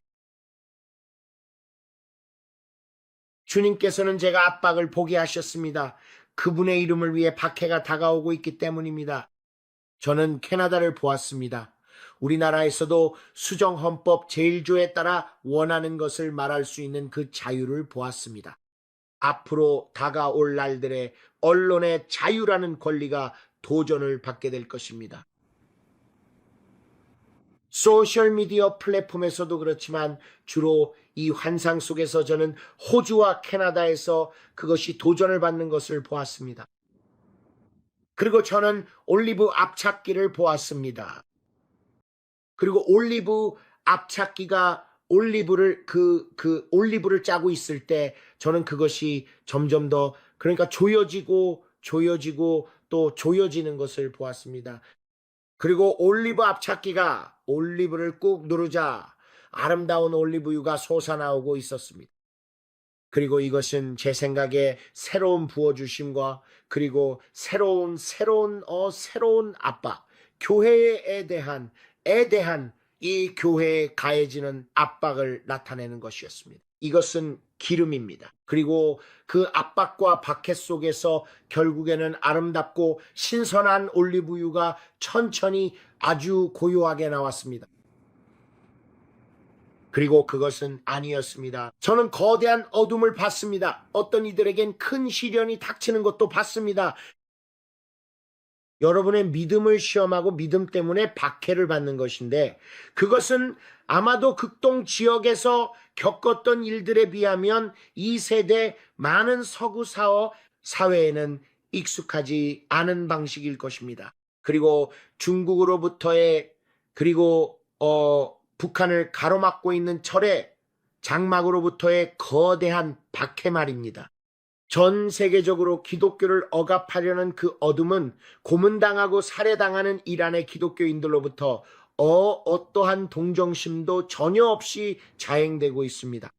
주님께서는 제가 압박을 포기하셨습니다. 그분의 이름을 위해 박해가 다가오고 있기 때문입니다. 저는 캐나다를 보았습니다. 우리나라에서도 수정헌법 제1조에 따라 원하는 것을 말할 수 있는 그 자유를 보았습니다. 앞으로 다가올 날들에 언론의 자유라는 권리가 도전을 받게 될 것입니다. 소셜미디어 플랫폼에서도 그렇지만 주로 이 환상 속에서 저는 호주와 캐나다에서 그것이 도전을 받는 것을 보았습니다. 그리고 저는 올리브 앞찾기를 보았습니다. 그리고 올리브 앞찾기가 올리브를 올리브를 짜고 있을 때 저는 그것이 점점 더 그러니까 조여지고 또 조여지는 것을 보았습니다. 그리고 올리브 앞찾기가 올리브를 꾹 누르자 아름다운 올리브유가 솟아나오고 있었습니다. 그리고 이것은 제 생각에 새로운 부어주심과 그리고 새로운 압박, 교회에 대한 이 교회에 가해지는 압박을 나타내는 것이었습니다. 이것은 기름입니다. 그리고 그 압박과 박해 속에서 결국에는 아름답고 신선한 올리브유가 천천히 아주 고요하게 나왔습니다. 그리고 그것은 아니었습니다. 저는 거대한 어둠을 봤습니다. 어떤 이들에겐 큰 시련이 닥치는 것도 봤습니다. 여러분의 믿음을 시험하고 믿음 때문에 박해를 받는 것인데, 그것은 아마도 극동 지역에서 겪었던 일들에 비하면 이 세대 많은 서구 사회에는 익숙하지 않은 방식일 것입니다. 그리고 중국으로부터의, 그리고 북한을 가로막고 있는 철의 장막으로부터의 거대한 박해 말입니다. 전 세계적으로 기독교를 억압하려는 그 어둠은 고문당하고 살해당하는 이란의 기독교인들로부터 어떠한 동정심도 전혀 없이 자행되고 있습니다.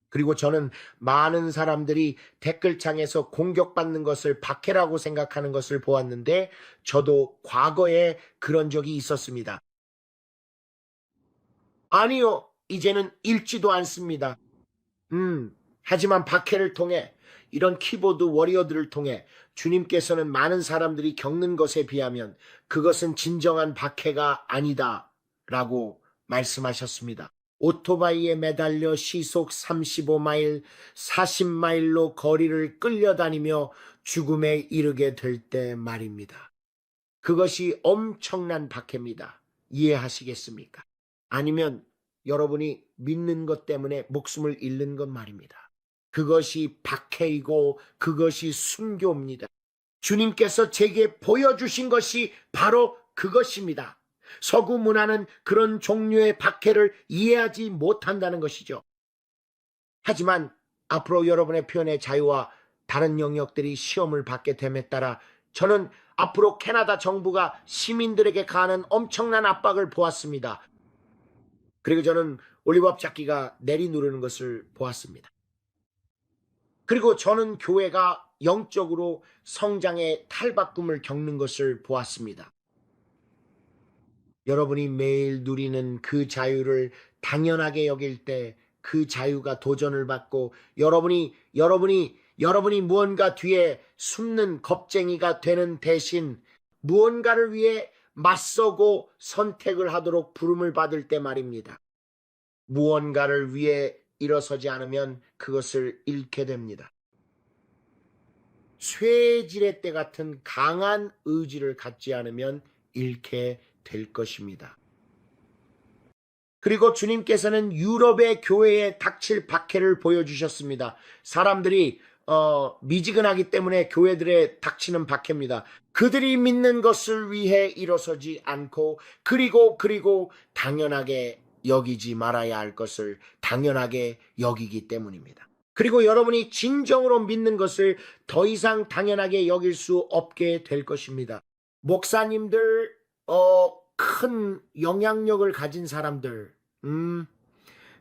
그리고 저는 많은 사람들이 댓글창에서 공격받는 것을 박해라고 생각하는 것을 보았는데, 저도 과거에 그런 적이 있었습니다. 아니요, 이제는 읽지도 않습니다. 하지만 박해를 통해, 이런 키보드 워리어들을 통해 주님께서는 많은 사람들이 겪는 것에 비하면 그것은 진정한 박해가 아니다 라고 말씀하셨습니다. 오토바이에 매달려 시속 35마일, 40마일로 거리를 끌려다니며 죽음에 이르게 될 때 말입니다. 그것이 엄청난 박해입니다. 이해하시겠습니까? 아니면 여러분이 믿는 것 때문에 목숨을 잃는 것 말입니다. 그것이 박해이고 그것이 순교입니다. 주님께서 제게 보여주신 것이 바로 그것입니다. 서구 문화는 그런 종류의 박해를 이해하지 못한다는 것이죠. 하지만 앞으로 여러분의 표현의 자유와 다른 영역들이 시험을 받게 됨에 따라 저는 앞으로 캐나다 정부가 시민들에게 가하는 엄청난 압박을 보았습니다. 그리고 저는 올리브업 잡기가 내리누르는 것을 보았습니다. 그리고 저는 교회가 영적으로 성장의 탈바꿈을 겪는 것을 보았습니다. 여러분이 매일 누리는 그 자유를 당연하게 여길 때 그 자유가 도전을 받고 여러분이 무언가 뒤에 숨는 겁쟁이가 되는 대신 무언가를 위해 맞서고 선택을 하도록 부름을 받을 때 말입니다. 무언가를 위해 일어서지 않으면 그것을 잃게 됩니다. 쇠지렛대 같은 강한 의지를 갖지 않으면 잃게 될 것입니다. 그리고 주님께서는 유럽의 교회에 닥칠 박해를 보여주셨습니다. 사람들이 미지근하기 때문에 교회들에 닥치는 박해입니다. 그들이 믿는 것을 위해 일어서지 않고 그리고 당연하게 여기지 말아야 할 것을 당연하게 여기기 때문입니다. 그리고 여러분이 진정으로 믿는 것을 더 이상 당연하게 여길 수 없게 될 것입니다. 목사님들, 큰 영향력을 가진 사람들,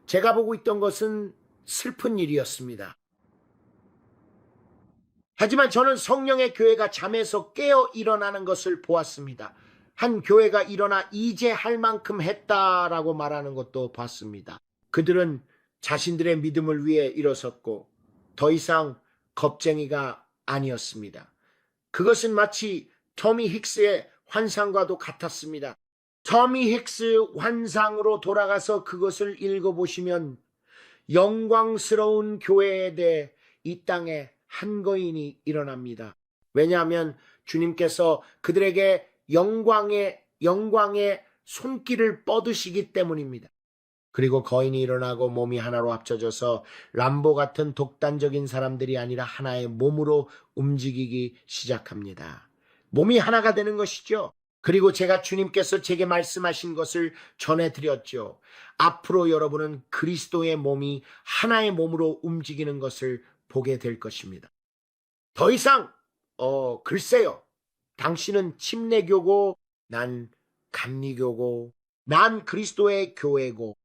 제가 보고 있던 것은 슬픈 일이었습니다. 하지만 저는 성령의 교회가 잠에서 깨어 일어나는 것을 보았습니다. 한 교회가 일어나 이제 할 만큼 했다라고 말하는 것도 봤습니다. 그들은 자신들의 믿음을 위해 일어섰고 더 이상 겁쟁이가 아니었습니다. 그것은 마치 토미 힉스의 환상과도 같았습니다. 토미 힉스 환상으로 돌아가서 그것을 읽어보시면 영광스러운 교회에 대해 이 땅에 한 거인이 일어납니다. 왜냐하면 주님께서 그들에게 영광의 손길을 뻗으시기 때문입니다. 그리고 거인이 일어나고 몸이 하나로 합쳐져서 람보 같은 독단적인 사람들이 아니라 하나의 몸으로 움직이기 시작합니다. 몸이 하나가 되는 것이죠. 그리고 제가 주님께서 제게 말씀하신 것을 전해드렸죠. 앞으로 여러분은 그리스도의 몸이 하나의 몸으로 움직이는 것을 보게 될 것입니다. 더 이상 글쎄요. 당신은 침례교고 난 감리교고 난 그리스도의 교회고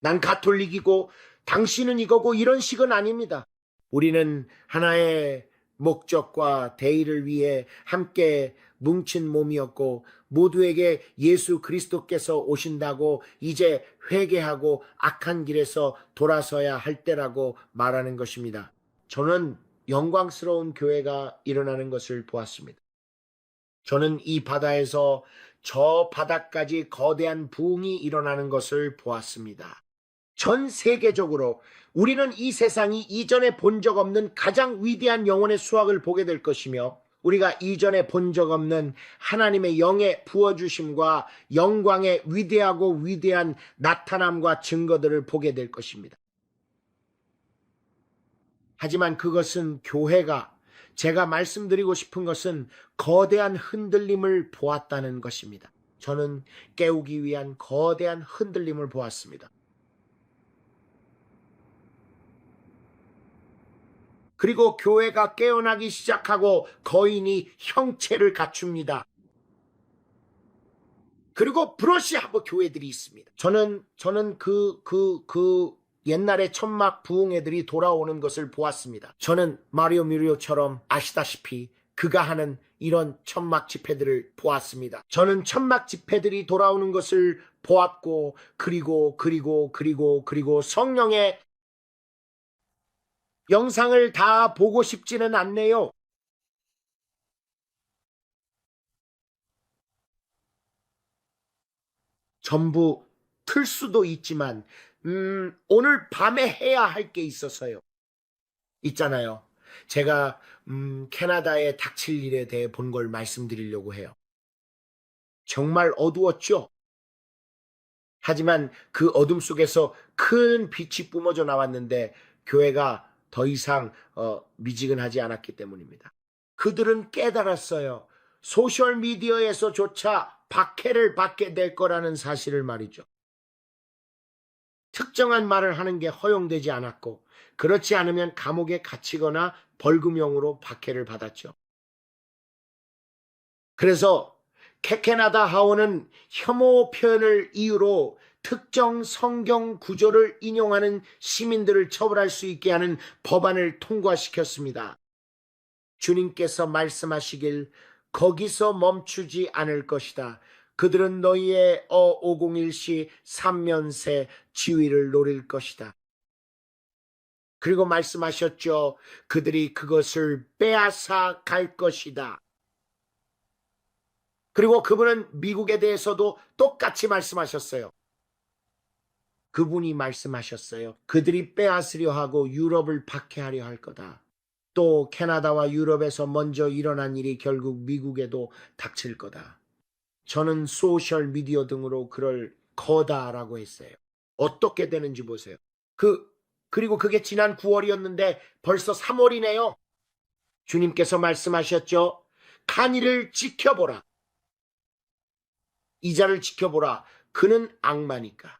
난 가톨릭이고 당신은 이거고 이런 식은 아닙니다. 우리는 하나의 목적과 대의를 위해 함께 뭉친 몸이었고 모두에게 예수 그리스도께서 오신다고 이제 회개하고 악한 길에서 돌아서야 할 때라고 말하는 것입니다. 저는 영광스러운 교회가 일어나는 것을 보았습니다. 저는 이 바다에서 저 바다까지 거대한 부흥이 일어나는 것을 보았습니다. 전 세계적으로 우리는 이 세상이 이전에 본 적 없는 가장 위대한 영혼의 수확을 보게 될 것이며, 우리가 이전에 본 적 없는 하나님의 영의 부어주심과 영광의 위대하고 위대한 나타남과 증거들을 보게 될 것입니다. 하지만 그것은 교회가, 제가 말씀드리고 싶은 것은 거대한 흔들림을 보았다는 것입니다. 저는 깨우기 위한 거대한 흔들림을 보았습니다. 그리고 교회가 깨어나기 시작하고 거인이 형체를 갖춥니다. 그리고 브러시 하버 교회들이 있습니다. 저는 그 옛날에 천막 부흥회들이 돌아오는 것을 보았습니다. 저는 마리오 뮤리오처럼 아시다시피 그가 하는 이런 천막 집회들을 보았습니다. 저는 천막 집회들이 돌아오는 것을 보았고, 그리고 성령의 영상을 다 보고 싶지는 않네요. 전부 틀 수도 있지만 오늘 밤에 해야 할 게 있어서요. 있잖아요. 제가 캐나다에 닥칠 일에 대해 본 걸 말씀드리려고 해요. 정말 어두웠죠? 하지만 그 어둠 속에서 큰 빛이 뿜어져 나왔는데 교회가 더 이상 미지근하지 않았기 때문입니다. 그들은 깨달았어요. 소셜미디어에서조차 박해를 받게 될 거라는 사실을 말이죠. 특정한 말을 하는 게 허용되지 않았고, 그렇지 않으면 감옥에 갇히거나 벌금형으로 박해를 받았죠. 그래서 캐나다 하원은 혐오 표현을 이유로 특정 성경 구조를 인용하는 시민들을 처벌할 수 있게 하는 법안을 통과시켰습니다. 주님께서 말씀하시길 거기서 멈추지 않을 것이다. 그들은 너희의 501시 3면세 지위를 노릴 것이다. 그리고 말씀하셨죠. 그들이 그것을 빼앗아 갈 것이다. 그리고 그분은 미국에 대해서도 똑같이 말씀하셨어요. 그분이 말씀하셨어요. 그들이 빼앗으려 하고 유럽을 박해하려 할 거다. 또 캐나다와 유럽에서 먼저 일어난 일이 결국 미국에도 닥칠 거다. 저는 소셜 미디어 등으로 그럴 거다라고 했어요. 어떻게 되는지 보세요. 그리고 그게 지난 9월이었는데 벌써 3월이네요. 주님께서 말씀하셨죠. 간이를 지켜보라. 이자를 지켜보라. 그는 악마니까.